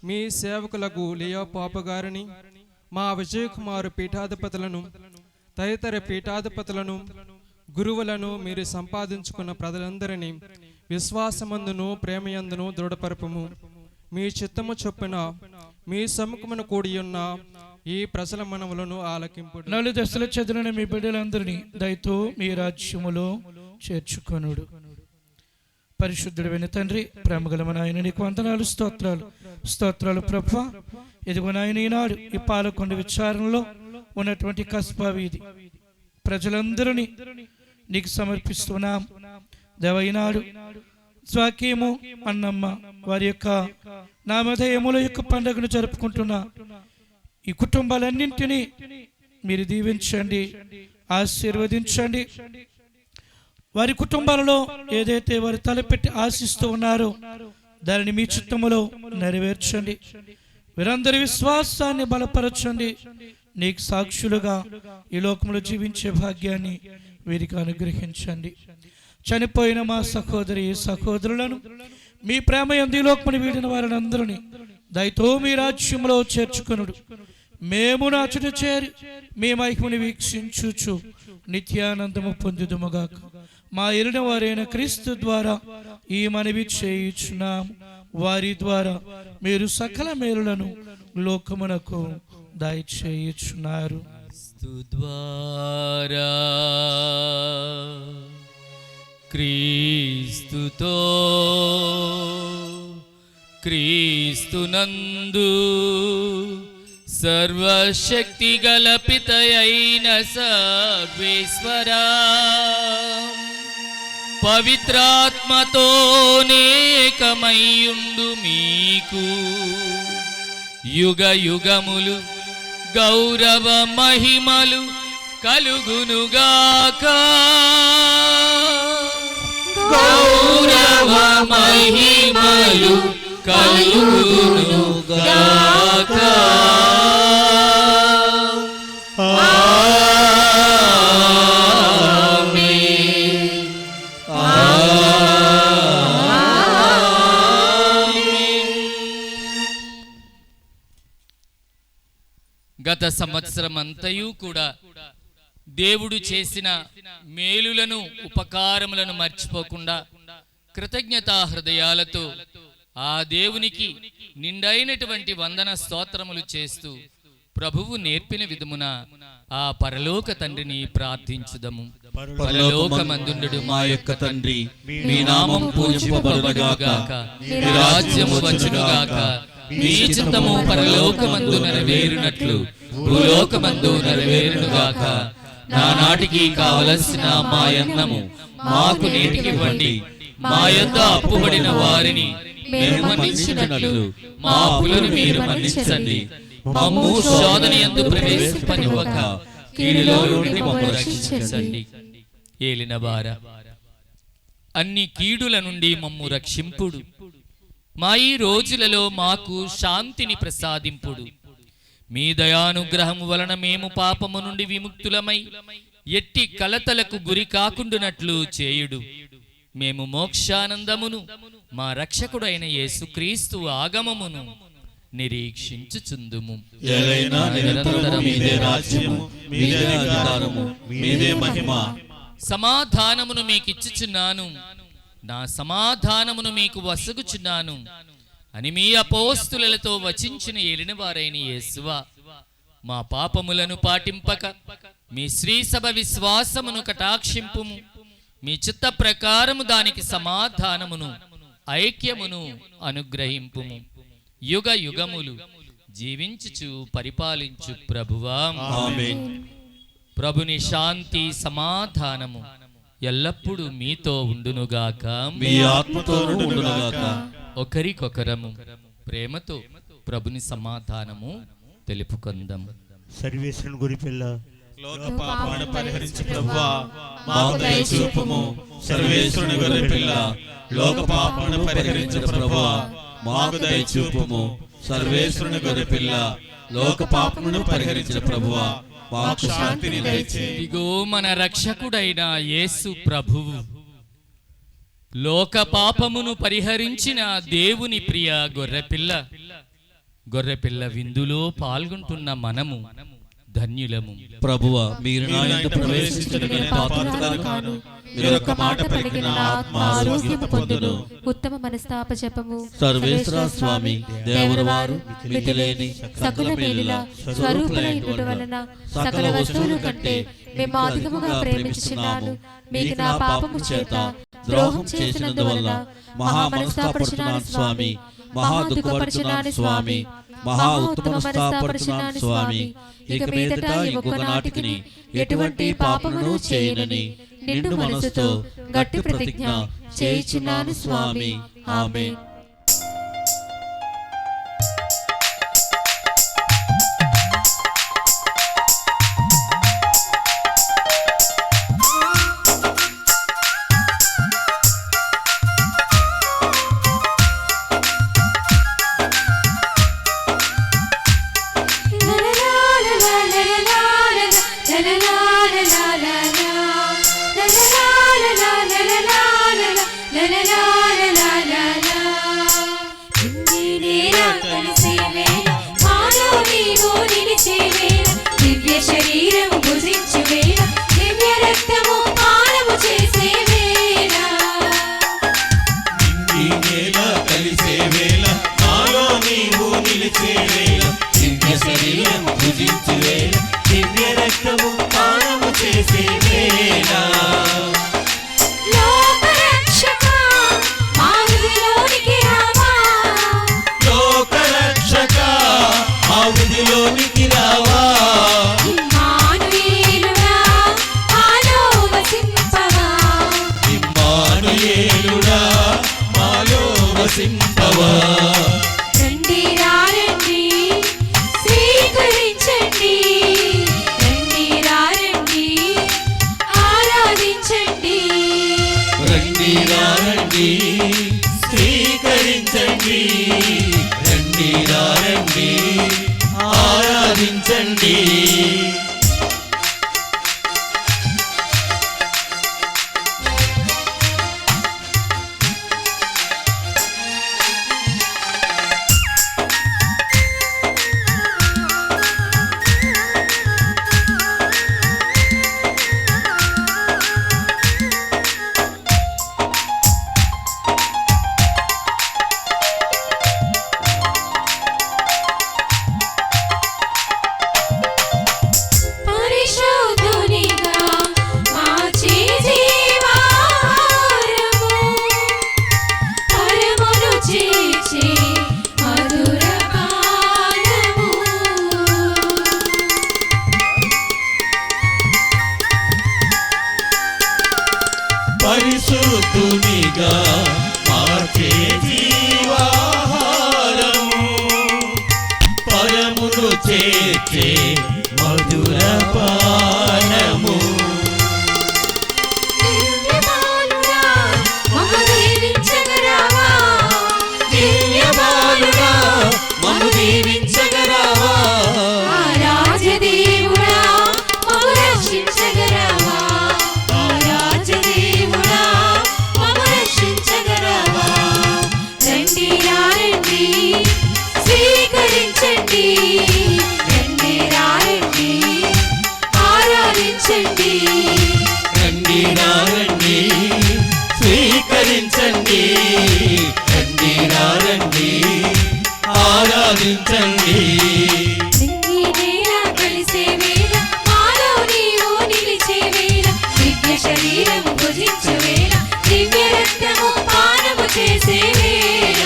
మీ సేవకులకు లియో పాపగారిని, మా విజయకుమారు పీఠాధిపతులను, తదితర పీఠాధిపతులను, గురువులను మీరు సంపాదించుకున్న ప్రజలందరినీ విశ్వాసమందును ప్రేమయందును దృఢపరపము. మీ చిత్తము చొప్పున మీ సముఖమున కూడి ఉన్న ఈ ప్రజల మనవులను ఆలకింపు. 4 దశల చదువున మీ బిడ్డలందరినీ దయతో మీ రాజ్యములో చేర్చుకొనుడు. పరిశుద్ధుడైన తండ్రి, ప్రేమగల మా నాయన, నీకు వందనాలు, స్తోత్రాలు స్తోత్రాలు ప్రభువా. ఇదిగో నాయన, ఈనాడు ఈ పాలకొండ విచారణలో ఉన్నటువంటి కస్బా వీధి ప్రజలందరినీ నీకు సమర్పిస్తున్నాం. దేవ, ఈనాడు స్వాకీము అన్నమ్మ వారి యొక్క నామధేయముల యొక్క పండుగను జరుపుకుంటున్న ఈ కుటుంబాలన్నింటినీ మీరు దీవించండి, ఆశీర్వదించండి. వారి కుటుంబాలలో ఏదైతే వారు తలపెట్టి ఆశిస్తూ ఉన్నారో దానిని మీ చిత్తములో నెరవేర్చండి. వీరందరి విశ్వాసాన్ని బలపరచండి. నీకు సాక్షులుగా ఈ లోకంలో జీవించే భాగ్యాన్ని వీరికి అనుగ్రహించండి. చనిపోయిన మా సహోదరి సహోదరులను మీ ప్రేమ యందు ఈ లోకమును వీడిన వారిని అందరినీ దయతో మీ రాజ్యంలో చేర్చుకొనుడు. మేము నాచుట చేరి మీ మహిమను వీక్షించుచు నిత్యానందము పొందుదుముగాక. మా ఎరిన వారైన క్రీస్తు ద్వారా ఈ మనవి చేయుచున్నాము. వారి ద్వారా మీరు సకల మేలులను లోకమునకు దయచేయుచున్నారు. ద్వారా క్రీస్తుతో క్రీస్తునందు సర్వశక్తి గల పితయైన సర్వేశ్వరా పవిత్రాత్మతోనేకమయ్యుండు మీకు యుగ యుగములు గౌరవ మహిమలు కలుగునుగాక. గౌరవ మహిమలు కలుగునుగాక. గత సంవత్సరం అంతయు కూడా దేవుడు చేసిన మేలులను ఉపకారములను మర్చిపోకుండా కృతజ్ఞతా హృదయాలతో ఆ దేవునికి నిండైనటువంటి వందన స్తోత్రములు చేస్తూ ప్రభువు నేర్పిన విధమున ఆ పరలోక తండ్రిని ప్రార్థించుదము. పరలోకమందుండు మా యొక్క తండ్రి, మీ నామం పూజింపబడుగాక, మీ రాజ్యము వచ్చుగాక, మీ చిత్తము పరలోకమందు నెరవేరునట్లు భూలోకమందు నెరవేరునుగాక. నానాటికి కావలసిన మా అన్నము మాకు నేటికివ్వండి. మా యొద్ద అప్పుబడిన వారిని మేము మన్నించినట్లు మా అప్పులను మీరు మన్నించండి. మమ్ము శోధన యందు ప్రవేశింపనివ్వక కీడులో నుండి మమ్ము రక్షించండి. ఏలినవారా, అన్ని కీడుల నుండి మమ్ము రక్షింపుడు. మా ఈ రోజులలో మాకు శాంతిని ప్రసాదింపుడు. మీ దయానుగ్రహము వలన మేము పాపము నుండి విముక్తులమై ఎట్టి కలతలకు గురి కాకుండునట్లు చేయుడు. మేము మోక్షానందమును మా రక్షకుడైన యేసుక్రీస్తు ఆగమమును నిరీక్షించుచుందుము. సమాధానమును మీకిచ్చుచున్నాను, నా సమాధానమును మీకు వసగుచున్నాను అని మీ అపోస్తులతో వచించిన ఏలిన వారైన యేసువా, మా పాపములను పాటింపక మీ శ్రీసభ విశ్వాసమును కటాక్షింపుము. మీ చిత్త ప్రకారము దానికి సమాధానమును ఐక్యమును అనుగ్రహింపుము. యుగ యుగములు జీవించుచు పరిపాలించు ప్రభువా, ఆమేన్. ప్రభుని శాంతి సమాధానము ఎల్లప్పుడూ మీతో ఉండునుగాక, మీ ఆత్మతోనూ ఉండునుగాక. ఒకరికొకరము ప్రేమతో ప్రభుని సమాధానము తెలుపుకుందాం. సర్వేశ్వరుని గురిపిల్ల లోక పాపాలను పరిహరించు ప్రభువా, మాకు దయ చూపుము. సర్వేశ్వరుని గొర్రెపిల్ల, లోక పాపాలను పరిహరించు ప్రభువా, మాకు దయ చూపుము. సర్వేశ్వరుని గొర్రెపిల్ల, లోక పాపమును పరిహరించిన ప్రభువా, మాకు శాంతిని దయచేయి. ఇదిగో మన రక్షకుడైన యేసు ప్రభువు, లోక పాపమును పరిహరించిన దేవుని ప్రియ గొర్రెపిల్ల. గొర్రెపిల్ల విందులో పాల్గొంటున్న మనము ధన్యులము. ప్రభువా, మీరు నా యందు ప్రవేశించడమే పాత్రను కాను. మీరు ఒక మాట పలికిన నా ఆత్మ ఆరోగ్యము పొందును. ఉత్తమ మనస్తాప జపము సర్వేశ్వర స్వామి దేవుని వారు మితిలేని సకల మేలుల స్వరూపులైన వలన సకల వస్తువుల కంటే మేము అధికముగా ప్రేమించుచున్నాను. మీకు నా పాపము చేత ద్రోహం చేసినందువల్ల మహా మనస్తాపడుచున్నాను స్వామి, మహా దుఃఖపడుచున్నాను స్వామి, మహా ఉత్తమ మనస్తాపడుచున్నాను స్వామి. ఇక మీదట ఇంకొక నాటికి ఎటువంటి పాపమును చేయనని నిండు మనసుతో గట్టి ప్రతిజ్ఞ చేయుచున్నాను స్వామి. ఆమేన్. శరీరం భుజించు వేళ దివ్య రక్తము పానము చేసే వేళ ఈ నేల కలిసే వేళ మాలో నీవు నిలిచే వేళ దివ్య శరీరం భుజించు వేళ దివ్య రక్తము పానము చేసే వేళ లోకరక్షక మా విధిలోనికి రావా లోకరక్షక మా విధిలోనికి రావా ఇమ్మానుయేలుడా మాలో వసింపవా ఇమ్మానుయేలుడా మాలో వసింపవా రండి రండి స్వీకరించండి రండి రండి ఆరాధించండి రండి రండి స్వీకరించండి రండి రండి ఆరాధించండి పరిశుద్ధునిగా మార్చే జీవాహారము పరమును చేర్చే మధుర పానము పరిశుద్ధునిగా మార్చే జీవాహారము పరమును చేర్చే మధుర పానము దివ్యమానుడా మమ్ము దీవించగరావా దివ్యమానుడా మమ్ము దీవించగరావా ఆ రాజదేవుడా మమ్ము రక్షించగరావా ఆ రాజదేవుడా మమ్ము రక్షించగరావా రండి రండి స్వీకరించండి రండి రండి ఆరాధించండి రండి రండి స్వీకరించండి రండి రండి ఆరాధించండి నింగి నేల కలిసే వేళ మాలో నీవు నిలిచే వేళ దివ్య శరీరం భుజించు వేళ దివ్య రక్తము పానము చేసే వేళ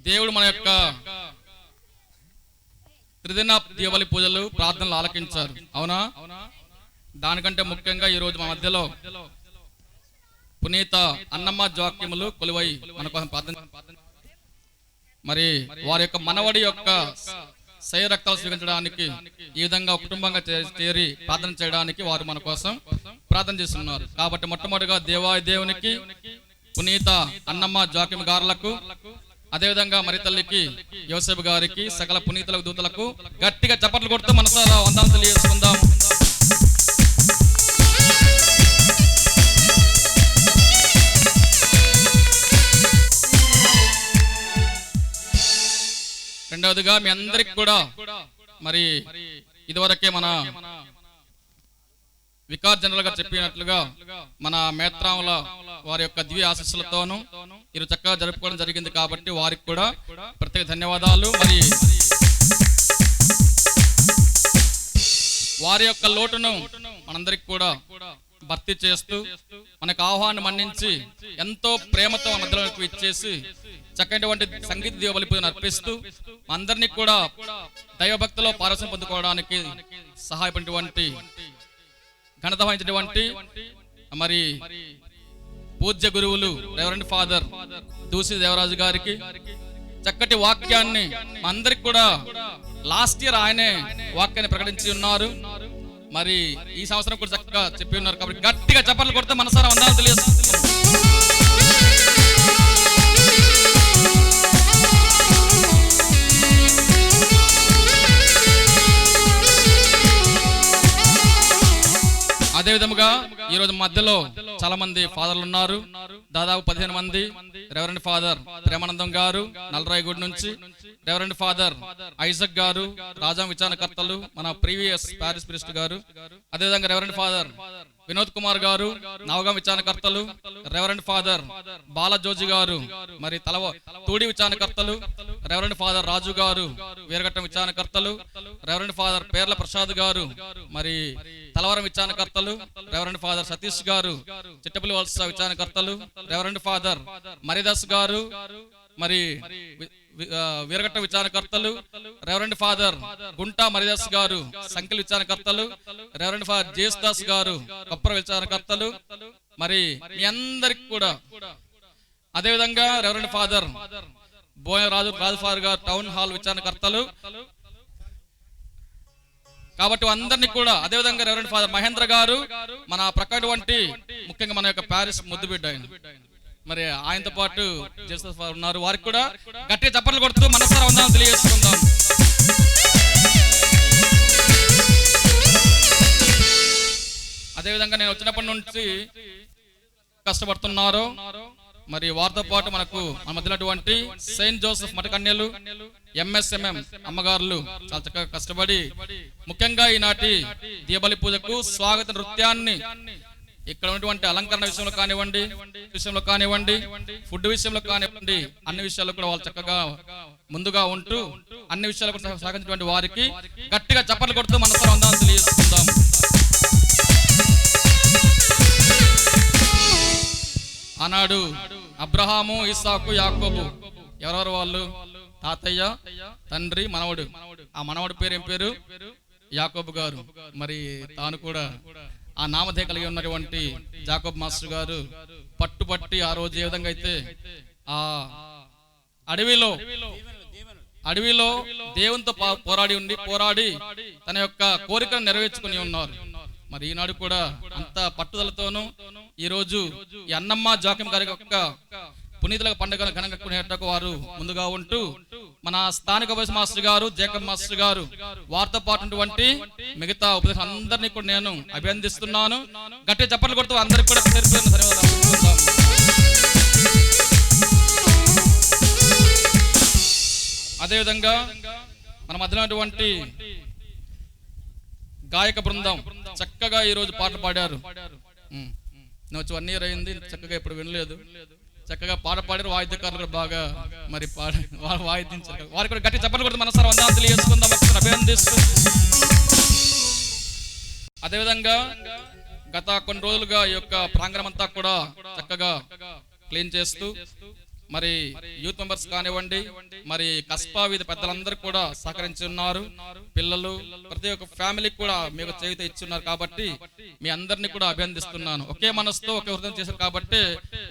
దేవుడు మన యొక్క త్రిదిన దీపావళి పూజలు ప్రార్థనలు ఆలకించారు. అవునా? దానికంటే ముఖ్యంగా ఈ రోజు మా మధ్యలో పునీత అన్నమ్మ జోక్యములు కొలువై మన కోసం ప్రార్థన, మరి వారి యొక్క మనవడి యొక్క శయ రక్తాలు స్వీకరించడానికి ఈ విధంగా కుటుంబంగా చేరి ప్రార్థన చేయడానికి వారు మన కోసం ప్రార్థన చేస్తున్నారు. కాబట్టి మొట్టమొదటిగా దేవాది దేవునికి, పునీత అన్నమ్మ జోక్యం గారులకు, అదేవిధంగా మరి తల్లికి, యోసేపు గారికి, సకల పునీతులకు, దూతలకు గట్టిగా చప్పట్లు కొడుతూ మనసారా వందనాలు తెలియజేసుకుందాం. రెండవదిగా మీ అందరికి కూడా మరి ఇదివరకే మన వికార్ జనరల్ గా చెప్పినట్లుగా మన మేత్రాముల వారి యొక్క దివ్య ఆశీస్సులతోనూ ఇది చక్కగా జరుపుకోవడం జరిగింది. కాబట్టి వారికి కూడా ప్రత్యేక ధన్యవాదాలు. మరి వారి యొక్క లోటును మనందరికి కూడా భర్తీ చేస్తూ మనకు ఆహ్వానం మన్నించి ఎంతో ప్రేమతో మన మధ్యలోకి ఇచ్చేసి చక్కటి సంగీత దీపావళి పూజను అర్పిస్తూ అందరినీ కూడా దైవభక్తిలో పారసం పొందుకోవడానికి సహాయపడినటువంటి ఘనత వహించినటువంటి మరి పూజ్య గురువులు రెవరెండ్ ఫాదర్ దూసి దేవరాజు గారికి చక్కటి వాక్యాన్ని అందరికి కూడా లాస్ట్ ఇయర్ ఆయనే వాక్యాన్ని ప్రకటించి ఉన్నారు. మరి ఈ సంవత్సరం కూడా చక్కగా చెప్పి ఉన్నారు. కాబట్టి గట్టిగా చప్పట్లు కొడితే మనసారా వందనాలు తెలియజేస్తున్నాం. అదే విధముగా ఈ రోజు మధ్యలో చాలా మంది ఫాదర్లు ఉన్నారు. దాదాపు 15 మంది. రెవరెండ్ ఫాదర్ ప్రేమానందం గారు నల్లరాయగూడ నుంచి, రెవరెండ్ ఫాదర్ ఐజక్ గారు రాజా విచారణకర్తలు, మన ప్రీవియస్ పారిస్ ప్రిస్ట్ గారు, అదేవిధంగా రెవరెండ్ ఫాదర్ వినోద్ కుమార్ గారు నవగాం విచారణకర్తలు, రెవరెండ్ ఫాదర్ బాలజోజి గారు మరి తూడి విచారణకర్తలు, రెవరెండ్ ఫాదర్ రాజు గారు వీరఘట్టం విచారణకర్తలు, రెవరెండ్ ఫాదర్ పేర్ల ప్రసాద్ గారు మరి తలవరం విచారణకర్తలు, రెవరెండ్ ఫాదర్ సతీష్ గారు చిట్టపల్లి వలస విచారణకర్తలు, రెవరెండ్ ఫాదర్ మరిదాస్ గారు మరి వీరఘట్ట విచారణకర్తలు, రెవరెండ్ ఫాదర్ గుంటా మరిదాస్ గారు సంఖ్యల విచారణకర్తలు, రెవరెండ్ ఫాదర్ జేసుదాస్ గారు కొప్పర విచారణకర్తలు. మరి మీ అందరికి కూడా అదేవిధంగా రెవరెండ్ ఫాదర్ బోయ రాజు ఫాదర్ గారు టౌన్ హాల్ విచారణకర్తలు. కాబట్టి అందరినీ కూడా అదేవిధంగా రెవరెండ్ ఫాదర్ మహేంద్ర గారు మన ప్రక్కటి వంటి ముఖ్యంగా మన యొక్క ప్యారిస్ ముద్దుబిడ్డ ఆయన, మరి ఆయనతో పాటు జేసస్ ఉన్నారు. వారికి కూడా గట్టిగా చప్పట్లు కొడుతూ మనసారా వందనాలు తెలియజేసుకుందాం. అదేవిధంగా నేను వచ్చినప్పటి నుంచి కష్టపడుతున్నారు. మరి వారితో పాటు మనకు మన మధ్యనటువంటి సెయింట్ జోసెఫ్ మఠకన్యలు ఎంఎస్ఎంఎం అమ్మగారులు చాలా చక్కగా కష్టపడి ముఖ్యంగా ఈనాటి దీపావళి పూజకు స్వాగత నృత్యాన్ని ఇక్కడ ఉన్నటువంటి అలంకరణ విషయంలో కానివ్వండి ఫుడ్ విషయంలో కానివ్వండి అన్ని విషయాల్లో కూడా వాళ్ళు చక్కగా ముందుగా ఉంటూ అన్ని విషయాలు కూడా సహకరించినటువంటి వారికి గట్టిగా చప్పట్లు కొడుతూ మనసారా వందనాలు తెలియజేసుకుందాం. ఆనాడు అబ్రహాము ఇస్సాకు యాకోబు ఎవరెవరు వాళ్ళు? తాతయ్య, తండ్రి, మనవడు. ఆ మనవడు పేరు ఏం పేరు? యాకోబు గారు. మరి తాను కూడా ఆ నామధేయ కలిగి ఉన్నటువంటి జాకోబ్ మాస్టర్ గారు పట్టుబట్టి ఆ రోజు ఏ విధంగా అయితే ఆ అడవిలో దేవునితో పోరాడి తన యొక్క కోరికను నెరవేర్చుకుని ఉన్నారు. మరి ఈనాడు కూడా అంత పట్టుదలతోనూ ఈ రోజు ఈ అన్నమ్మ జాకం గారి యొక్క పునీతుల పండుగ ఘనంగా కొనేటకు వారు ముందుగా ఉంటూ మన స్థానిక వైస్ మాస్టర్ గారు జేకబ్ మాస్టర్ గారు వారితో పాటు ఉన్నటువంటి మిగతా ఉపదేశం అందరినీ కూడా నేను అభినందిస్తున్నాను. గట్టిగా చప్పట్లు కొడుతూ అందరికి కూడా ధన్యవాదాలు. అదేవిధంగా మన మధ్యనటువంటి గాయక బృందం చక్కగా ఈ రోజు పాటలు పాడారు. నేను వచ్చి 1 year అయింది, చక్కగా ఇప్పుడు వినలేదు. చక్కగా పాట పాడారు. వాయిద్యకారులు కూడా బాగా మరి వాయిద్యించారు. వారికి కూడా గట్టి చప్పట్లు కొడుతూ మనసారా వందనాలు తెలియజేసుకుందాం, అభినందిస్తూ. అదేవిధంగా గత కొన్ని రోజులుగా ఈ యొక్క ప్రాంగణం అంతా కూడా చక్కగా క్లీన్ చేస్తూ మరి యూత్ మెంబర్స్ కానివ్వండి మరి కస్పా వీధి పెద్దలందరూ కూడా సహకరించి ఉన్నారు. పిల్లలు ప్రతి ఒక్క ఫ్యామిలీకి కూడా మీకు చేయుత ఇచ్చున్నారు. కాబట్టి మీ అందరినీ కూడా అభినందిస్తున్నాను. ఒకే మనసుతో ఒకే హృదయం చేశారు కాబట్టి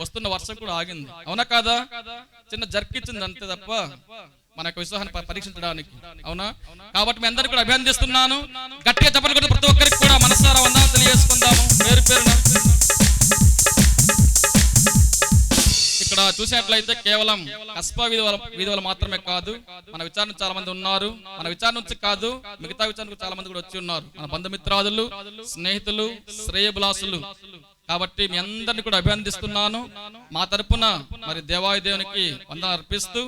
వస్తున్న వర్షం కూడా ఆగింది. అవునా కాదా? చిన్న జర్కిచ్చింది అంతే తప్ప మన యొక్క విశ్వాసాన్ని పరీక్షించడానికి. అవునా? కాబట్టి మీ అందరికీ కూడా అభినందిస్తున్నాను. గట్టిగా చెప్పలు కూడా ప్రతి ఒక్కరికి కూడా మనసారా వందనాలు తెలియజేసుకుందాము పేరు పేరున. ఇక్కడ చూసినట్లయితే కేవలం కస్పా వీధుల మాత్రమే కాదు, మన విచారణ చాలా మంది ఉన్నారు. మన విచారణ నుంచి కాదు, మిగతా విచారణ చాలా మంది కూడా వచ్చి ఉన్నారు. మన బంధుమిత్రాదులు, స్నేహితులు, శ్రేయబులాసులు. కాబట్టి మీ అందరిని కూడా అభినందిస్తున్నాను. మా తరపున మరి దేవాది దేవునికి వందనాలు అర్పిస్తూ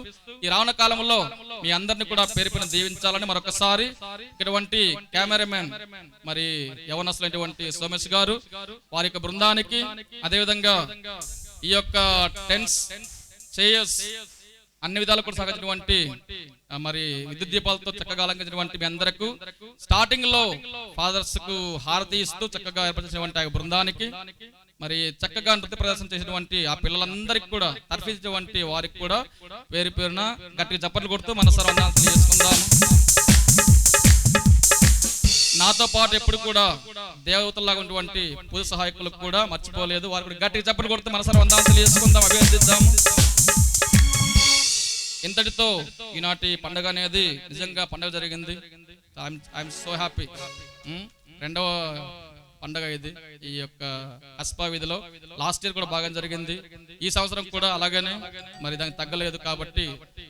ఈ రావణ కాలంలో మీ అందరిని కూడా పేరుపైన దీవించాలని మరొకసారి ఇటువంటి కెమెరామెన్ మరి యవనస్తులైనటువంటి సోమేష్ గారు వారి యొక్క బృందానికి, అదేవిధంగా ఈ యొక్క టెన్స్ చైర్స్ అన్ని విధాలు కూడా సహకరించినటువంటి మరి విద్యుత్ దీపాలతో చక్కగా అలంకరించినటువంటి మీ అందరకు స్టార్టింగ్ లో ఫాదర్స్ కు హారతి ఇస్తూ చక్కగా ఏర్పరిచినటువంటి ఆ బృందానికి మరి చక్కగా నృత్య ప్రదర్శన చేసినటువంటి ఆ పిల్లలందరికీ కూడా తర్ఫించినటువంటి వారికి కూడా పేరు పేరున గట్టిగా చప్పట్లు కొడుతూ మనసారా వందనాలు తెలియజేసుకుందాము. నాతో పాటు ఎప్పుడు కూడా దేవతల్లాగా ఉన్నటువంటి పూజ సహాయకులకు కూడా మర్చిపోలేదు, వారు కూడా గట్టిగా చప్పట్లు కొడుతూ మనసారా వందనాలు తెలియజేసుకుందాం, అభినందిద్దాము. ఇంతటితో ఈనాటి పండుగ అనేది నిజంగా పండుగ జరిగింది. I'm so happy. రెండవ పండుగ ఇది ఈ యొక్క అస్పా వీధిలో. లాస్ట్ ఇయర్ కూడా బాగా జరిగింది, ఈ సంవత్సరం కూడా అలాగనే మరి దానికి తగ్గలేదు కాబట్టి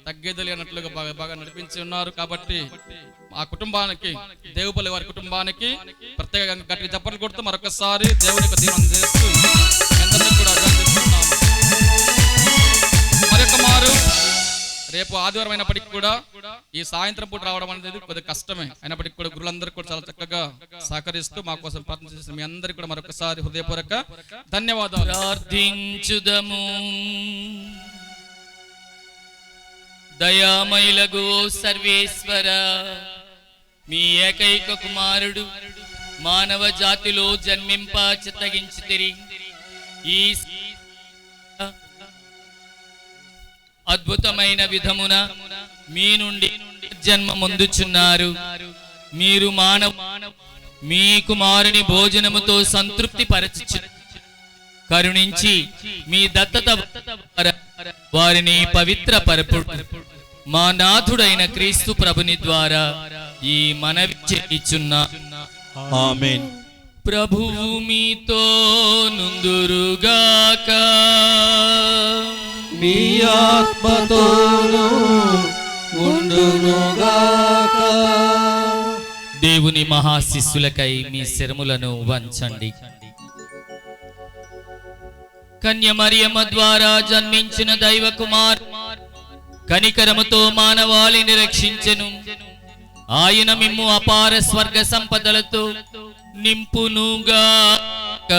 తగ్గేది లేనట్లుగా బాగా నడిపించి ఉన్నారు. కాబట్టి ఆ కుటుంబానికి, దేవుపల్లి వారి కుటుంబానికి ప్రత్యేకంగా గట్టిగా చప్పట్లు కొడుతూ మరొకసారి దేవుని యొక్క దీవెన చేస్తూ అందరినీ కూడా అభినందిస్తున్నాము. మరొక మారు రేపు ఆదివారం అయినప్పటికీ కూడా ఈ సాయంత్రం పూట రావడం అనేది కొద్దిగా కష్టమే, అయినప్పటికీ కూడా గురులందరూ కూడా చాలా చక్కగా సహకరిస్తూ మా కోసం ప్రార్థన చేసిన మీ అందరికీ కూడా మరొకసారి హృదయపూర్వక ధన్యవాదాలు. ప్రార్థించుదము. దయామయులగు సర్వేశ్వర, మీ ఏకైక కుమారుడు మానవ జాతిలో జన్మింప చిత్తగించితిరి. ఈ అద్భుతమైన విధమున మీ నుండి జన్మ పొందుచున్నారు. మీరు మీ కుమారుని భోజనముతో సంతృప్తి పరచు కరుణించి మీ దత్తత వారిని పవిత్ర పరపుడు మా నాథుడైన క్రీస్తు ప్రభుని ద్వారా ఈ మనవి చేయుచున్నా. ఆమేన్. ప్రభువు మీతో నుందురుగాక, మీ ఆత్మతోను ఉండునుగాక. దేవుని మహాశిష్యులకై మీ శిరములను వంచండి. కన్య మరియమ్మ ద్వారా జన్మించిన దైవ కుమార్ కనికరముతో మానవాళిని రక్షించెను. ఆయన మిమ్ము అపార స్వర్గ సంపదలతో నింపునుగాక.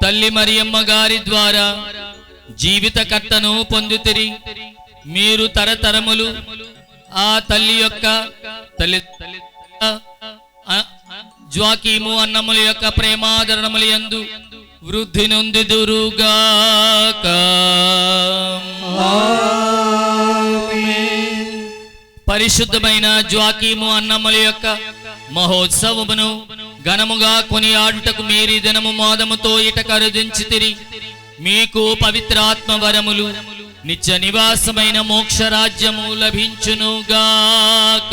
తల్లి మరియమ్మ గారి ద్వారా జీవితకర్తను పొందుతిరి. మీరు తరతరములు ఆ తల్లి యొక్క జ్వాకీము అన్నముల యొక్క ప్రేమాదరణముల యందు వృద్ధి నొందుదురుగాక. పరిశుద్ధమైన జ్వాకీము అన్నముల యొక్క మహోత్సవమును ఘనముగా కొనియాడుటకు మీరి దినము మోదముతో ఇట కరుదించితిరి. మీకు పవిత్రాత్మ వరములు నిత్య నివాసమైన మోక్ష రాజ్యము లభించునుగాక.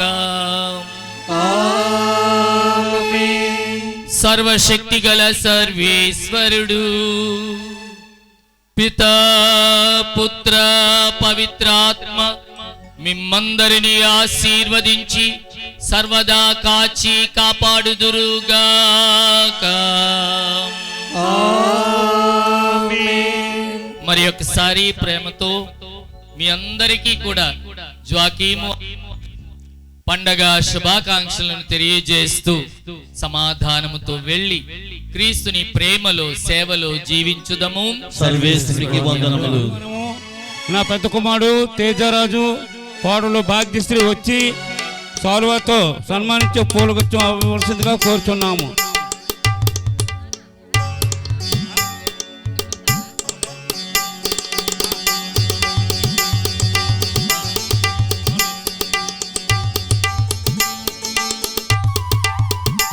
సర్వశక్తి గల సర్వేశ్వరుడు పితా పుత్ర పవిత్రాత్మ మిమ్మందరిని ఆశీర్వదించి సర్వదా కాచి కాపాడుదురుగాక. మరి ఒకసారి ప్రేమతో మీ అందరికీ కూడా జ్వాకీము పండగ శుభాకాంక్షలను తెలియజేస్తూ సమాధానముతో వెళ్ళి క్రీస్తుని ప్రేమలో సేవలో జీవించుదము. సర్వేశ్వరునికి వందనములు. నా పెద్ద కుమారుడు తేజరాజు కోడలు భాగ్యశ్రీ వచ్చి సాల్వతో సన్మానించే పూలగుచ్చం అవ్వవలసిందిగా కోరుచున్నాము.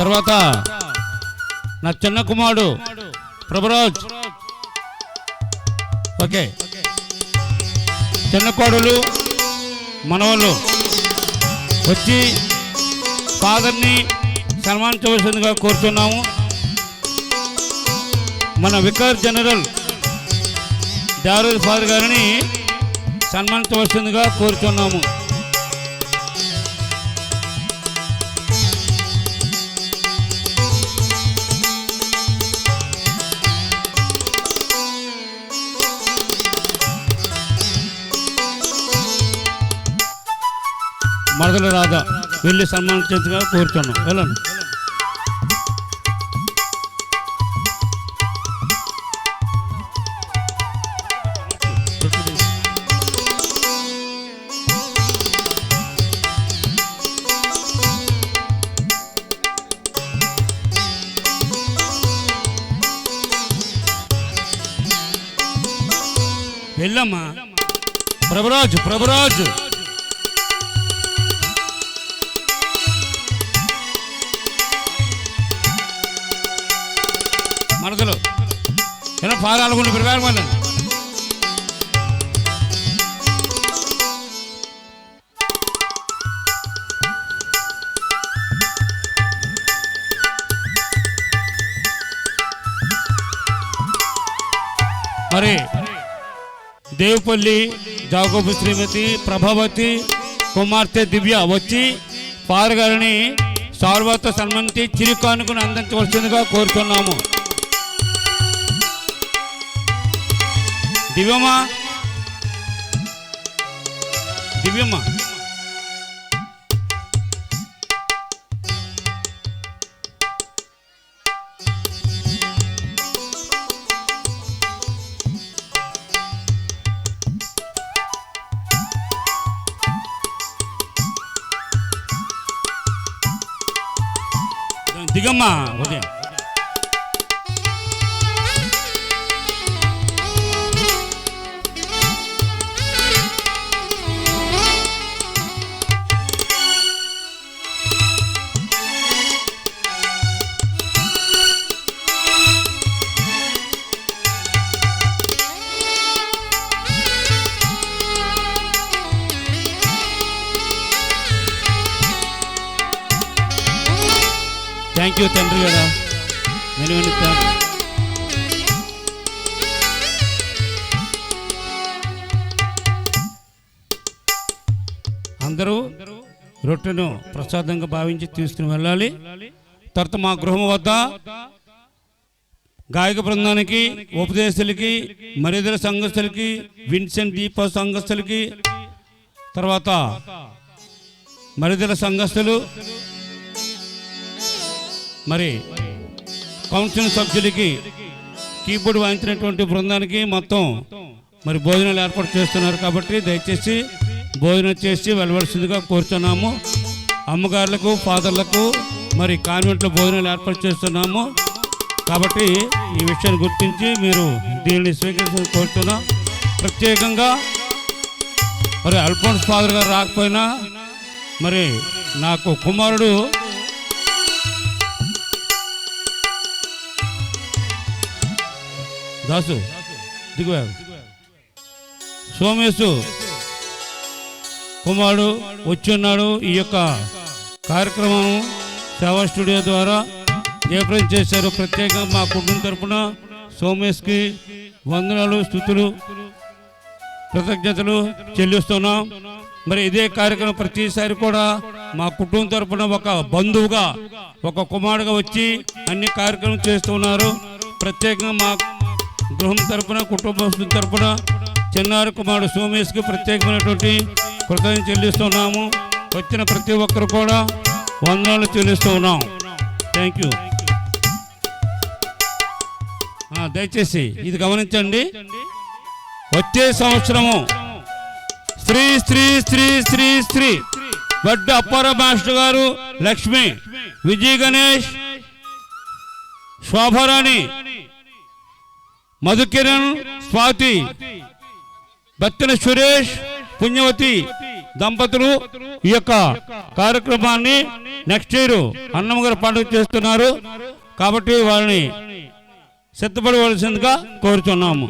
తర్వాత నా చిన్న కుమారుడు ప్రభురాజ్, ఓకే, చిన్న కోడలు మనవాళ్ళు వచ్చి ఫాదర్ని సన్మానించవలసిందిగా కోరుతున్నాము. మన వికార్ జనరల్ దారూర్ ఫాదర్ గారిని సన్మానించవలసిందిగా కోరుతున్నాము. మరదల రాధా వెళ్ళి సన్మానించేందుగా కోరుతున్నాం. వెళ్ళండి. పెళ్ళమ్మా ప్రభురాజు ప్రభురాజు మనసులో ఏదో పాదాలకుండా ప్రిపేర్ పడండి. మరి దేవపల్లి జాగోబు శ్రీమతి ప్రభావతి కుమార్తె దివ్య వచ్చి పారగారిని సార్వత సన్మానించి చిరుకానుకుని అందించవలసిందిగా కోరుతున్నాము. దివ్యమ్మా దివ్యమ్మ దిగమ్మా ఉదయం థ్యాంక్ యూ తండ్రి కదా నేను అందరూ రొట్టెను ప్రసాదంగా భావించి తీసుకుని వెళ్ళాలి. తర్వాత మా గృహం వద్ద గాయక బృందానికి, ఉపదేశాలకి, మరిదల సంఘస్థులకి, విన్సెంట్ దీప సంఘస్థులకి, తర్వాత మరిదల సంఘస్థులు, మరి కౌన్సిల్ సభ్యులకి, కీబోర్డ్ వాయించినటువంటి బృందానికి మొత్తం మరి భోజనాలు ఏర్పాటు చేస్తున్నారు. కాబట్టి దయచేసి భోజనం చేసి వెళ్ళవలసిందిగా కోరుతున్నాము. అమ్మగారులకు, ఫాదర్లకు మరి కాన్వెంట్లో భోజనాలు ఏర్పాటు చేస్తున్నాము. కాబట్టి ఈ విషయాన్ని గుర్తించి మీరు దీనిని స్వీకరించాలని కోరుతున్నాం. ప్రత్యేకంగా మరి అల్ఫోన్స్ ఫాదర్ గారు రాకపోయినా మరి నాకు కుమారుడు దాసు దిగువా సోమేశు కుమారుడు వచ్చి ఉన్నాడు. ఈ యొక్క కార్యక్రమం సేవా స్టూడియో ద్వారా జయప్రదం చేశారు. ప్రత్యేకంగా మా కుటుంబం తరపున సోమేష్కి వందనాలు, స్తుతులు, కృతజ్ఞతలు చెల్లిస్తున్నాం. మరి ఇదే కార్యక్రమం ప్రతిసారి కూడా మా కుటుంబం తరపున ఒక బంధువుగా, ఒక కుమారుడుగా వచ్చి అన్ని కార్యక్రమం చేస్తున్నారు. ప్రత్యేకంగా మా గృహం తరపున, కుటుంబస్తుల తరపున చిన్నారి కుమారుడు సోమేష్కి ప్రత్యేకమైనటువంటి కృతజ్ఞతలు చెల్లిస్తున్నాము. వచ్చిన ప్రతి ఒక్కరు కూడా వందనాలు చెల్లిస్తూ ఉన్నాం. Thank you. దయచేసి ఇది గమనించండి. వచ్చే సంవత్సరము శ్రీ శ్రీ శ్రీ శ్రీ శ్రీ వడ్డ అప్పార మాస్టర్ గారు, లక్ష్మి, విజయ్ గణేష్, శోభరాణి, మధుకిరణ్, స్వాతి, బత్తెన సురేష్, పుణ్యవతి దంపతులు ఈ యొక్క కార్యక్రమాన్ని నెక్స్ట్ ఇయర్ అన్నమ్మగారు పండుగ చేస్తున్నారు. కాబట్టి వాళ్ళని సిద్ధపడవలసిందిగా కోరుతున్నాము.